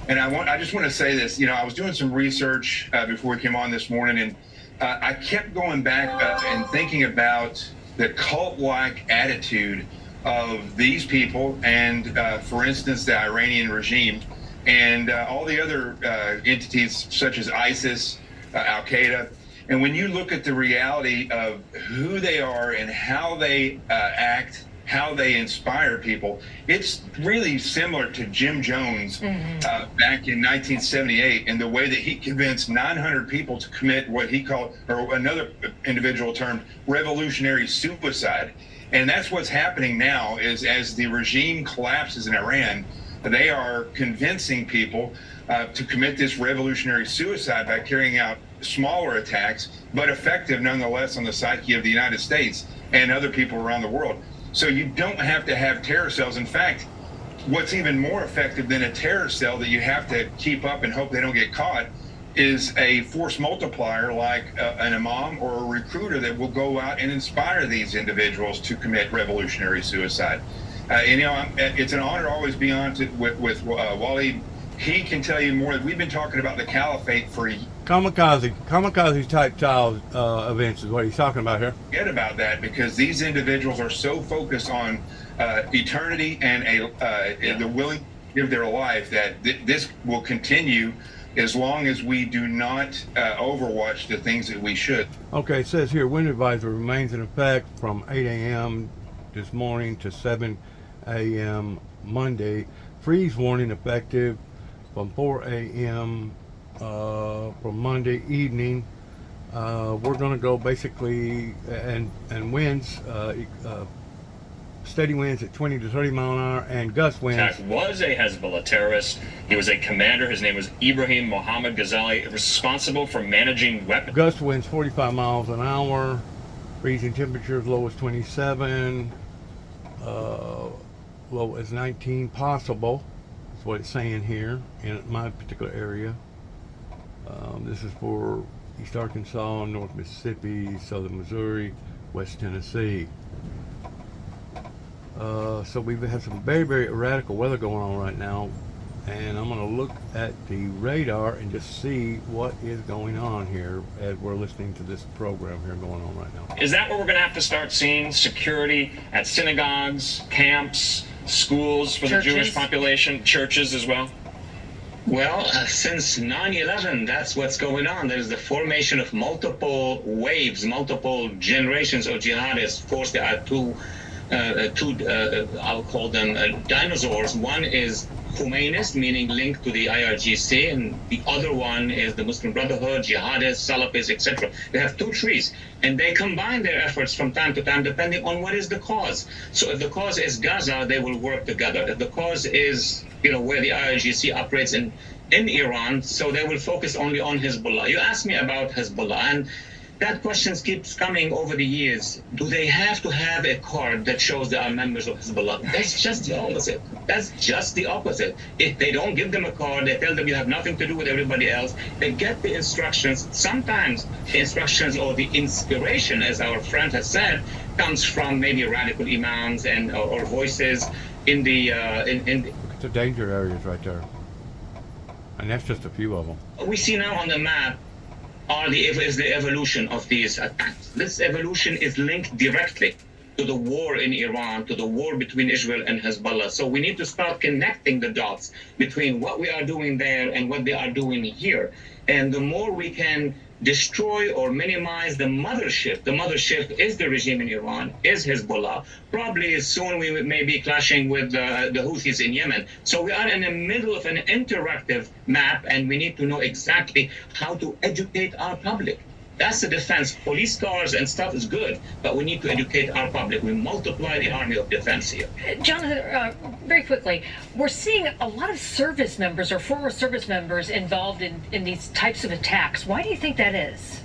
And I just want to say this. I was doing some research before we came on this morning, and I kept going back and thinking about the cult-like attitude of these people and, for instance, the Iranian regime and all the other entities such as ISIS, Al-Qaeda. And when you look at the reality of who they are and how they act, how they inspire people, it's really similar to Jim Jones back in 1978 and the way that he convinced 900 people to commit what he called, or another individual termed, revolutionary suicide. And that's what's happening now is as the regime collapses in Iran, they are convincing people to commit this revolutionary suicide by carrying out smaller attacks, but effective nonetheless on the psyche of the United States and other people around the world. So you don't have to have terror cells. In fact, what's even more effective than a terror cell that you have to keep up and hope they don't get caught is a force multiplier like an imam or a recruiter that will go out and inspire these individuals to commit revolutionary suicide. It's an honor to always be on with Waleed. He can tell you more. We've been talking about the caliphate for kamikaze type style events is what he's talking about here. Forget about that because these individuals are so focused on eternity and the willing to give their life that this will continue as long as we do not overwatch the things that we should. Okay, it says here wind advisory remains in effect from 8 a.m. this morning to 7 a.m. Monday. Freeze warning effective from 4 a.m. From Monday evening. We're going to go basically and winds, steady winds at 20 to 30 mile an hour and gust winds. Attack was a Hezbollah terrorist. He was a commander. His name was Ibrahim Mohammed Ghazali, responsible for managing weapons. Gust winds 45 miles an hour. Freezing temperatures low as 27. Low as 19 possible. That's what it's saying here in my particular area. This is for East Arkansas, North Mississippi, Southern Missouri, West Tennessee. So we've had some very, very erratic weather going on right now, and I'm going to look at the radar and just see what is going on here as we're listening to this program here going on right now. Is that what we're going to have to start seeing? Security at synagogues, camps, schools for the Jewish population, churches as well? Well, since 9/11, that's what's going on. There's the formation of multiple waves, multiple generations of jihadists. Of course, there are two I'll call them dinosaurs. One is Khomeinist, meaning linked to the IRGC, and the other one is the Muslim Brotherhood, jihadists, Salafis, etc. They have two trees, and they combine their efforts from time to time depending on what is the cause. So if the cause is Gaza, they will work together. If the cause is, where the IRGC operates in Iran, so they will focus only on Hezbollah. You asked me about Hezbollah, and that question keeps coming over the years. Do they have to have a card that shows they are members of Hezbollah? That's just the opposite. That's just the opposite. If they don't give them a card, they tell them you have nothing to do with everybody else. They get the instructions. Sometimes the instructions or the inspiration, as our friend has said, comes from maybe radical imams and or voices in the Look at the danger areas right there. And that's just a few of them. we see now on the map is the evolution of these attacks. This evolution is linked directly to the war in Iran, to the war between Israel and Hezbollah. So we need to start connecting the dots between what we are doing there and what they are doing here. And the more we can destroy or minimize the mothership is the regime in Iran, is Hezbollah. Probably soon we may be clashing with the Houthis in Yemen. So we are in the middle of an interactive map, and we need to know exactly how to educate our public. That's the defense. Police cars and stuff is good, but we need to educate our public. We multiply the army of defense here. Jonathan, very quickly, we're seeing a lot of service members or former service members involved in these types of attacks. Why do you think that is?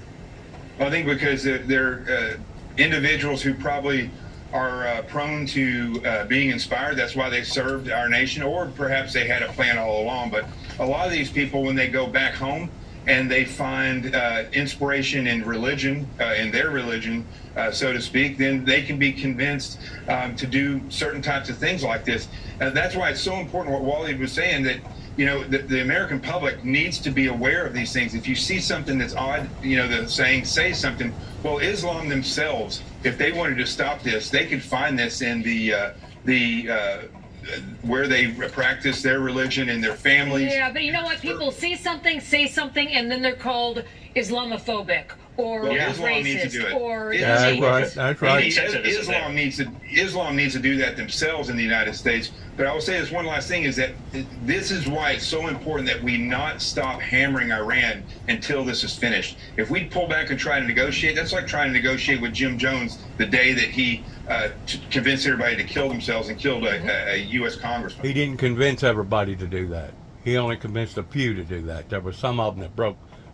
Well, I think because they're individuals who probably are prone to being inspired. That's why they served our nation, or perhaps they had a plan all along. But a lot of these people, when they go back home, and they find inspiration in religion, in their religion, so to speak, then they can be convinced to do certain types of things like this. That's why it's so important what Wally was saying, that the American public needs to be aware of these things. If you see something that's odd, the saying, say something. Well, Islam themselves, if they wanted to stop this, they could find this in where they practice their religion and their families. Yeah, but you know what? People see something, say something, and then they're called Islamophobic or Islam needs to racist do it. or That's right. Islam needs to do that themselves in the United States. But I will say this one last thing, is that this is why it's so important that we not stop hammering Iran until this is finished. If we pull back and try to negotiate, that's like trying to negotiate with Jim Jones the day that he convinced everybody to kill themselves and killed a U.S. congressman. He didn't convince everybody to do that. He only convinced a few to do that. There were some of them that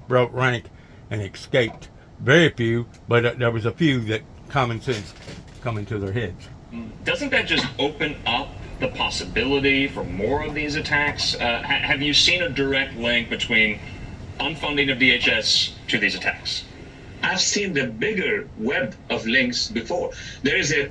broke rank and escaped. Very few, but there was a few that common sense come into their heads. Doesn't that just open up the possibility for more of these attacks? Have you seen a direct link between unfunding of DHS to these attacks? I've seen the bigger web of links before. There is a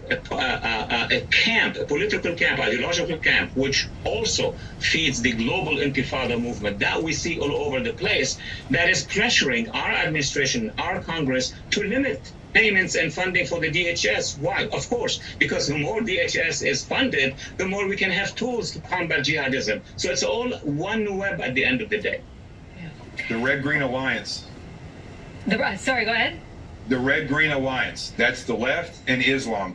camp, a political camp, ideological camp, which also feeds the global intifada movement that we see all over the place, that is pressuring our administration, our Congress, to limit payments and funding for the DHS. Why? Of course, because the more DHS is funded, the more we can have tools to combat jihadism. So it's all one web at the end of the day. The Red-Green Alliance. Sorry, go ahead. The Red-Green Alliance. That's the left and Islam.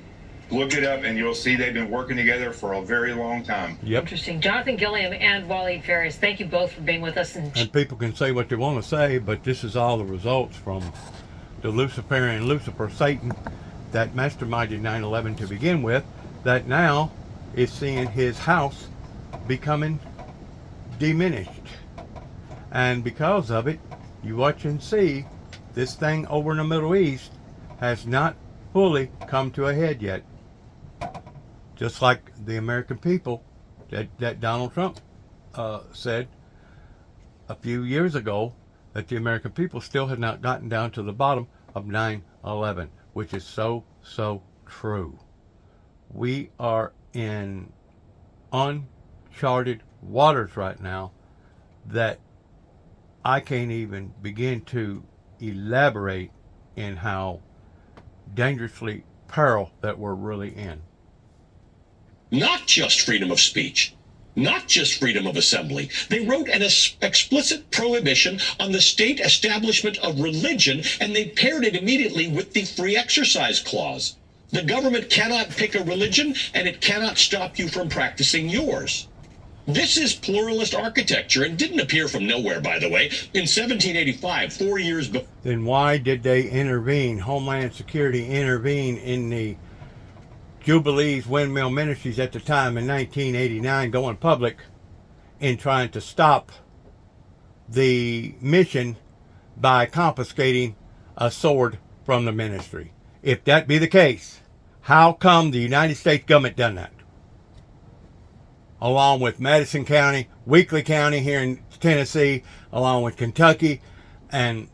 Look it up and you'll see they've been working together for a very long time. Yep. Interesting. Jonathan Gilliam and Waleed Ferris, thank you both for being with us. And people can say what they want to say, but this is all the results from the Luciferian Lucifer, Satan, that masterminded 9/11 to begin with, that now is seeing his house becoming diminished. And because of it, you watch and see, this thing over in the Middle East has not fully come to a head yet. Just like the American people that Donald Trump said a few years ago, that the American people still had not gotten down to the bottom of 9/11, which is so true. We are in uncharted waters right now that I can't even begin to elaborate in how dangerously peril that we're really in. Not just freedom of speech, not just freedom of assembly. They wrote an explicit prohibition on the state establishment of religion, and they paired it immediately with the free exercise clause. The government cannot pick a religion, and it cannot stop you from practicing yours. This is pluralist architecture, and didn't appear from nowhere, by the way. In 1785, 4 years before. Then why did they intervene, Homeland Security intervene in the Jubilees Windmill Ministries at the time in 1989, going public, in trying to stop the mission by confiscating a sword from the ministry. If that be the case, how come the United States government done that? Along with Madison County, Weakley County here in Tennessee, along with Kentucky, and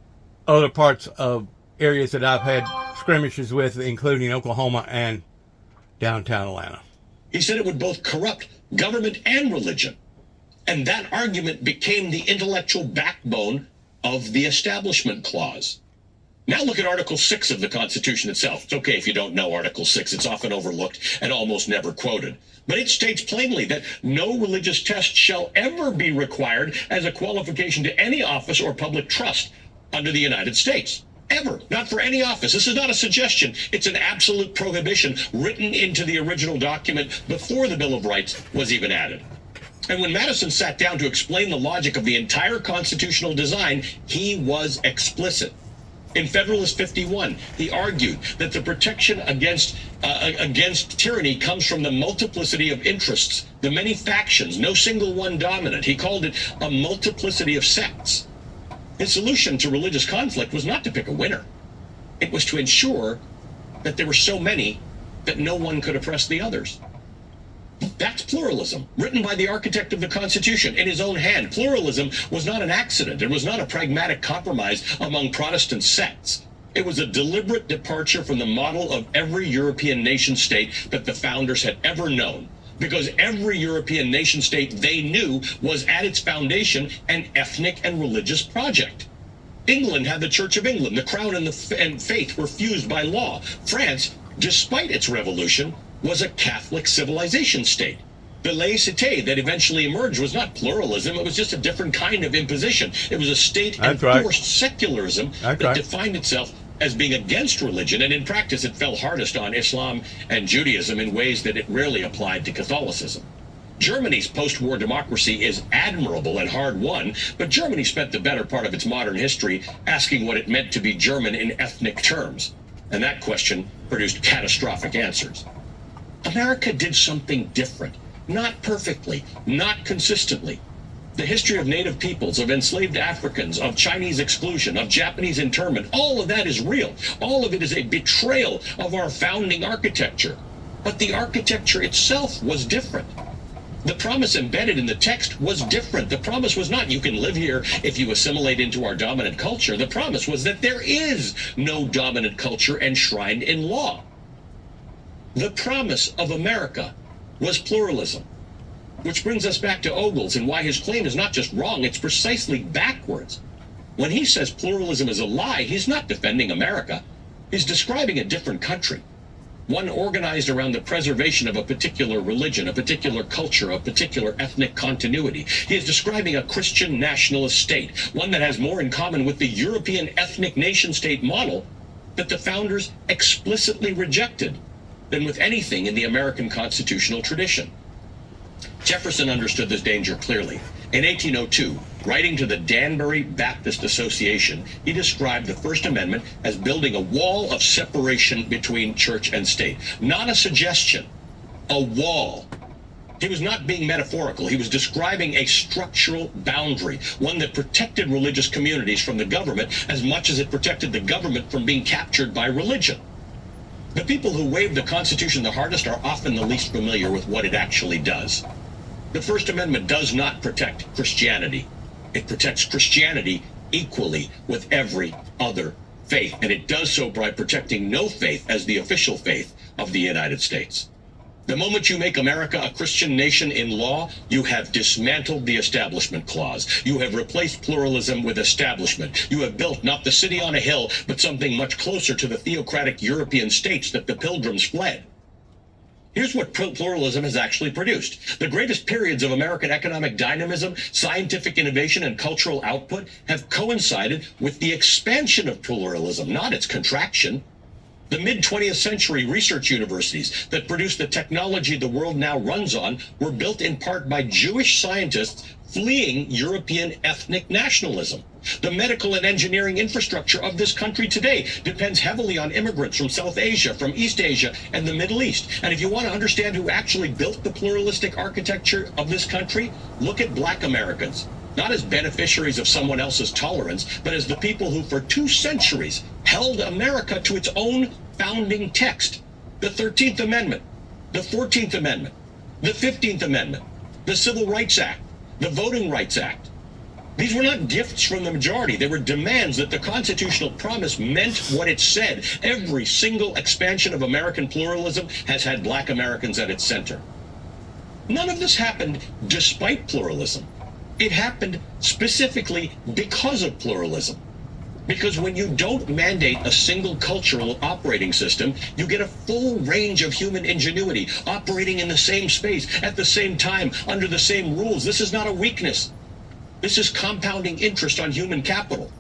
other parts of areas that I've had skirmishes with, including Oklahoma and downtown Atlanta. He said it would both corrupt government and religion. And that argument became the intellectual backbone of the Establishment Clause. Now look at Article 6 of the Constitution itself. It's okay if you don't know Article 6. It's often overlooked and almost never quoted. But it states plainly that no religious test shall ever be required as a qualification to any office or public trust under the United States. Ever. Not for any office. This is not a suggestion. It's an absolute prohibition written into the original document before the Bill of Rights was even added. And when Madison sat down to explain the logic of the entire constitutional design, he was explicit. In Federalist 51, he argued that the protection against tyranny comes from the multiplicity of interests, the many factions, no single one dominant. He called it a multiplicity of sects. His solution to religious conflict was not to pick a winner. It was to ensure that there were so many that no one could oppress the others. That's pluralism, written by the architect of the Constitution in his own hand. Pluralism was not an accident. It was not a pragmatic compromise among Protestant sects. It was a deliberate departure from the model of every European nation state that the founders had ever known. Because every European nation state they knew was at its foundation an ethnic and religious project. England had the Church of England. The crown and faith were fused by law. France, despite its revolution, was a Catholic civilization state. The laïcité that eventually emerged was not pluralism. It was just a different kind of imposition. It was a state-enforced secularism that defined itself as being against religion, and in practice it fell hardest on Islam and Judaism in ways that it rarely applied to Catholicism. Germany's post-war democracy is admirable and hard-won, but Germany spent the better part of its modern history asking what it meant to be German in ethnic terms, and that question produced catastrophic answers. America did something different, not perfectly, not consistently. The history of native peoples, of enslaved Africans, of Chinese exclusion, of Japanese internment, all of that is real. All of it is a betrayal of our founding architecture. But the architecture itself was different. The promise embedded in the text was different. The promise was not, you can live here if you assimilate into our dominant culture. The promise was that there is no dominant culture enshrined in law. The promise of America was pluralism. Which brings us back to Ogles and why his claim is not just wrong, it's precisely backwards. When he says pluralism is a lie, he's not defending America. He's describing a different country. One organized around the preservation of a particular religion, a particular culture, a particular ethnic continuity. He is describing a Christian nationalist state, one that has more in common with the European ethnic nation-state model that the founders explicitly rejected than with anything in the American constitutional tradition. Jefferson understood this danger clearly. In 1802, writing to the Danbury Baptist Association, he described the First Amendment as building a wall of separation between church and state. Not a suggestion, a wall. He was not being metaphorical. He was describing a structural boundary, one that protected religious communities from the government as much as it protected the government from being captured by religion. The people who wave the Constitution the hardest are often the least familiar with what it actually does. The First Amendment does not protect Christianity. It protects Christianity equally with every other faith, and it does so by protecting no faith as the official faith of the United States. The moment you make America a Christian nation in law, you have dismantled the Establishment Clause. You have replaced pluralism with establishment. You have built not the city on a hill, but something much closer to the theocratic European states that the Pilgrims fled. Here's what pluralism has actually produced. The greatest periods of American economic dynamism, scientific innovation, and cultural output have coincided with the expansion of pluralism, not its contraction. The mid-20th century research universities that produced the technology the world now runs on were built in part by Jewish scientists fleeing European ethnic nationalism. The medical and engineering infrastructure of this country today depends heavily on immigrants from South Asia, from East Asia, and the Middle East. And if you want to understand who actually built the pluralistic architecture of this country, look at Black Americans. not as beneficiaries of someone else's tolerance, but as the people who for 2 centuries held America to its own founding text. The 13th Amendment, the 14th Amendment, the 15th Amendment, the Civil Rights Act, the Voting Rights Act. These were not gifts from the majority. They were demands that the constitutional promise meant what it said. Every single expansion of American pluralism has had black Americans at its center. None of this happened despite pluralism. It happened specifically because of pluralism. Because when you don't mandate a single cultural operating system, you get a full range of human ingenuity operating in the same space, at the same time, under the same rules. This is not a weakness. This is compounding interest on human capital.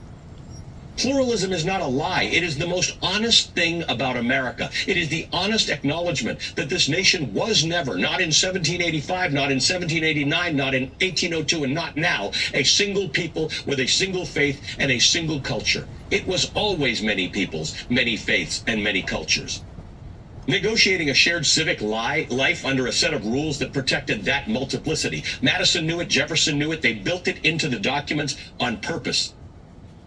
Pluralism is not a lie. It is the most honest thing about America. It is the honest acknowledgement that this nation was never, not in 1785, not in 1789, not in 1802, and not now, a single people with a single faith and a single culture. It was always many peoples, many faiths, and many cultures. Negotiating a shared civic life under a set of rules that protected that multiplicity. Madison knew it, Jefferson knew it, they built it into the documents on purpose.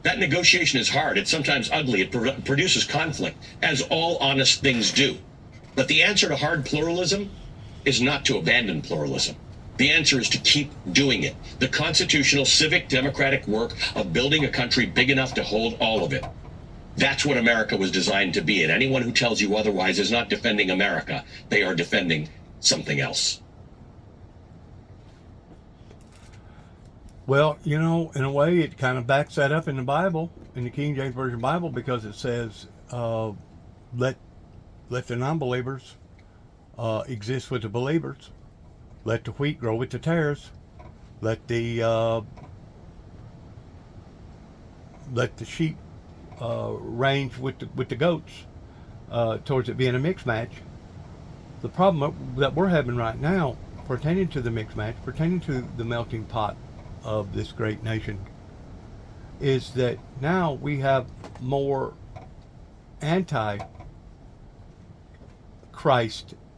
That negotiation is hard, it's sometimes ugly, it produces conflict, as all honest things do. But the answer to hard pluralism is not to abandon pluralism. The answer is to keep doing it. The constitutional, civic, democratic work of building a country big enough to hold all of it. That's what America was designed to be, and anyone who tells you otherwise is not defending America. They are defending something else. Well, you know, in a way, it kind of backs that up in the Bible, in the King James Version Bible, because it says, let the non-believers exist with the believers. Let the wheat grow with the tares. Let the sheep range with the goats towards it being a mixed match. The problem that we're having right now, pertaining to the mixed match, pertaining to the melting pot of this great nation, is that now we have more anti-Christ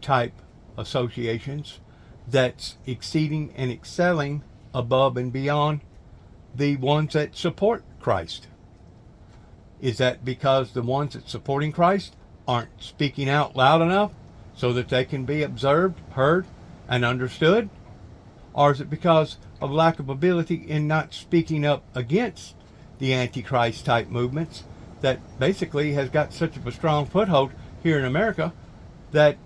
type associations that's exceeding and excelling above and beyond the ones that support Christ. Is that because the ones that supporting Christ aren't speaking out loud enough so that they can be observed, heard, and understood? Or is it because of lack of ability in not speaking up against the Antichrist type movements that basically has got such a strong foothold here in America that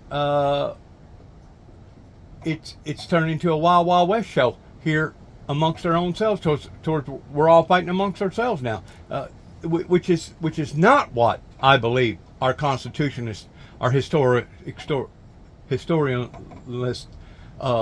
it's turned into a Wild Wild West show here amongst our own selves. Towards we're all fighting amongst ourselves now, which is not what I believe our constitutionists, our historians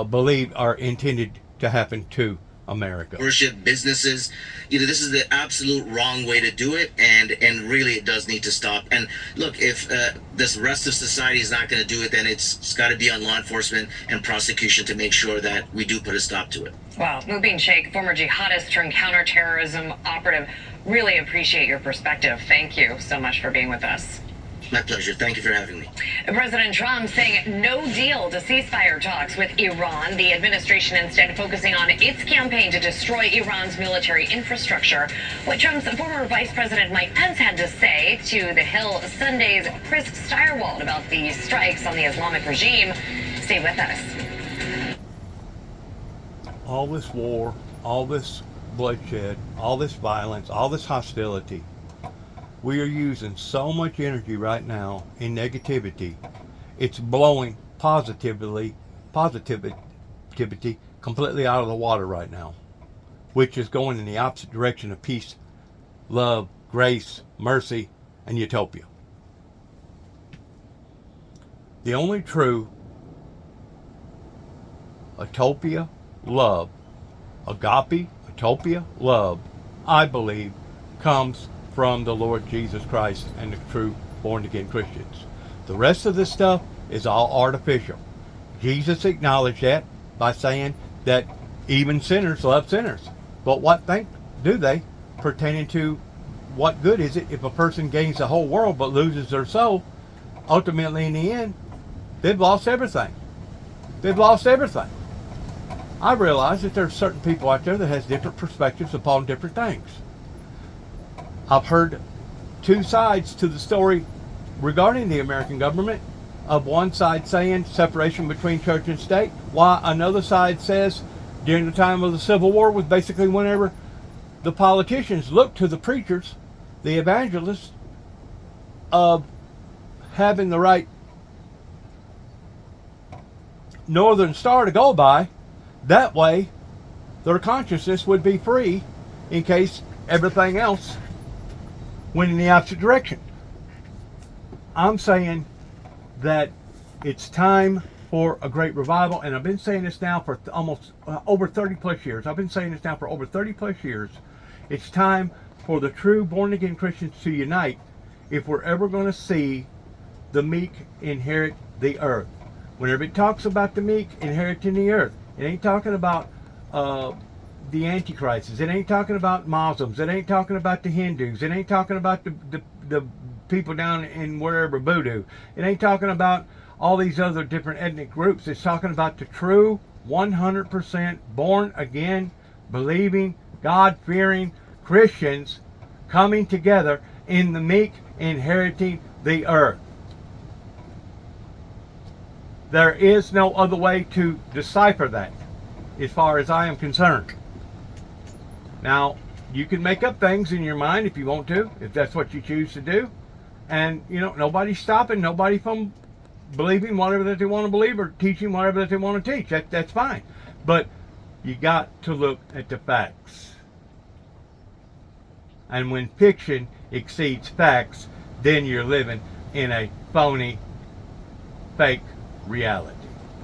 believe are intended to happen to America. Worship businesses, this is the absolute wrong way to do it, and really it does need to stop. And look, if this rest of society is not going to do it, then it's got to be on law enforcement and prosecution to make sure that we do put a stop to it. Wow, Mubin Sheikh, former jihadist turned counterterrorism operative, really appreciate your perspective. Thank you so much for being with us. My pleasure. Thank you for having me. President Trump saying no deal to ceasefire talks with Iran. The administration instead focusing on its campaign to destroy Iran's military infrastructure. What Trump's former Vice President Mike Pence had to say to The Hill Sunday's Chris Steyerwalt about the strikes on the Islamic regime. Stay with us. All this war, all this bloodshed, all this violence, all this hostility. We are using so much energy right now in negativity. It's blowing positivity completely out of the water right now, which is going in the opposite direction of peace, love, grace, mercy, and utopia. The only true utopia, love, agape, utopia, love, I believe, comes from the Lord Jesus Christ and the true born-again Christians. The rest of this stuff is all artificial. Jesus acknowledged that by saying that even sinners love sinners. But what do they pertaining to what good is it if a person gains the whole world but loses their soul? Ultimately, in the end, they've lost everything. They've lost everything. I realize that there's certain people out there that has different perspectives upon different things. I've heard two sides to the story regarding the American government, of one side saying separation between church and state, while another side says during the time of the Civil War was basically whenever the politicians looked to the preachers, the evangelists, of having the right northern star to go by. That way their consciousness would be free in case everything else went in the opposite direction. I'm saying that it's time for a great revival, and I've been saying this now for almost over 30 plus years. I've been saying this now for over 30 plus years. It's time for the true born again Christians to unite if we're ever going to see the meek inherit the earth. Whenever it talks about the meek inheriting the earth, it ain't talking about the Antichrists. It ain't talking about Muslims. It ain't talking about the Hindus. It ain't talking about the people down in wherever, voodoo. It ain't talking about all these other different ethnic groups. It's talking about the true 100% born again, believing, God-fearing Christians coming together in the meek inheriting the earth. There is no other way to decipher that as far as I am concerned. Now, you can make up things in your mind if you want to, if that's what you choose to do. And, you know, nobody's stopping nobody from believing whatever that they want to believe or teaching whatever that they want to teach. That's fine. But you got to look at the facts. And when fiction exceeds facts, then you're living in a phony, fake reality.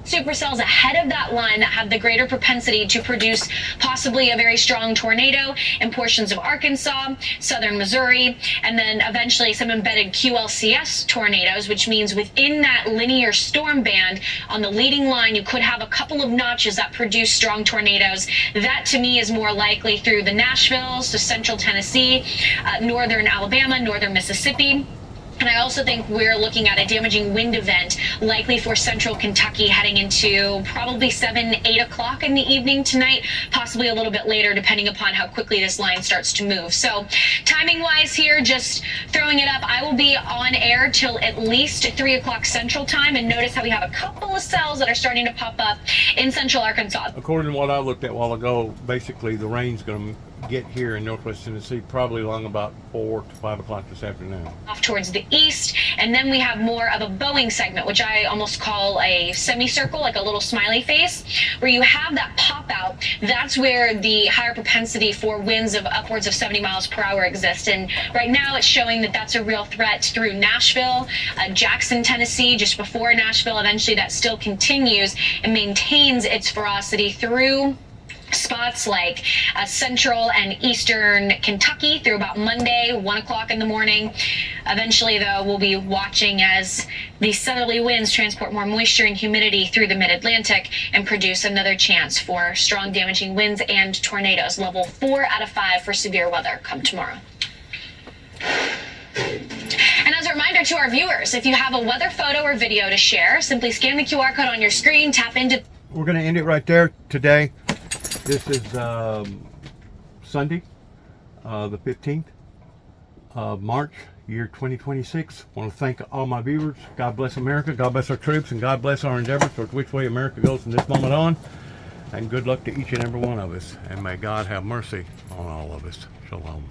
Supercells ahead of that line that have the greater propensity to produce possibly a very strong tornado in portions of Arkansas, southern Missouri, and then eventually some embedded QLCS tornadoes, which means within that linear storm band on the leading line, you could have a couple of notches that produce strong tornadoes. That to me is more likely through the Nashville, so central Tennessee, northern Alabama, northern Mississippi. And I also think we're looking at a damaging wind event likely for central Kentucky heading into probably 7, 8 o'clock in the evening tonight, possibly a little bit later, depending upon how quickly this line starts to move. So timing wise here, just throwing it up, I will be on air till at least 3 o'clock central time. And notice how we have a couple of cells that are starting to pop up in central Arkansas. According to what I looked at a while ago, basically the rain's going to get here in northwest Tennessee probably along about 4 to 5 o'clock this afternoon. Off towards the east, and then we have more of a Boeing segment, which I almost call a semicircle, like a little smiley face, where you have that pop out. That's where the higher propensity for winds of upwards of 70 miles per hour exists. And right now it's showing that that's a real threat through Nashville, Jackson, Tennessee, just before Nashville. Eventually that still continues and maintains its ferocity through spots like central and eastern Kentucky through about Monday, 1 o'clock in the morning. Eventually, though, we'll be watching as these southerly winds transport more moisture and humidity through the mid-Atlantic and produce another chance for strong damaging winds and tornadoes. Level 4 out of 5 for severe weather come tomorrow. And as a reminder to our viewers, if you have a weather photo or video to share, simply scan the QR code on your screen, tap into... We're going to end it right there today. This is Sunday, the 15th of March, year 2026. I want to thank all my viewers. God bless America, God bless our troops, and God bless our endeavors towards which way America goes from this moment on. And good luck to each and every one of us. And may God have mercy on all of us. Shalom.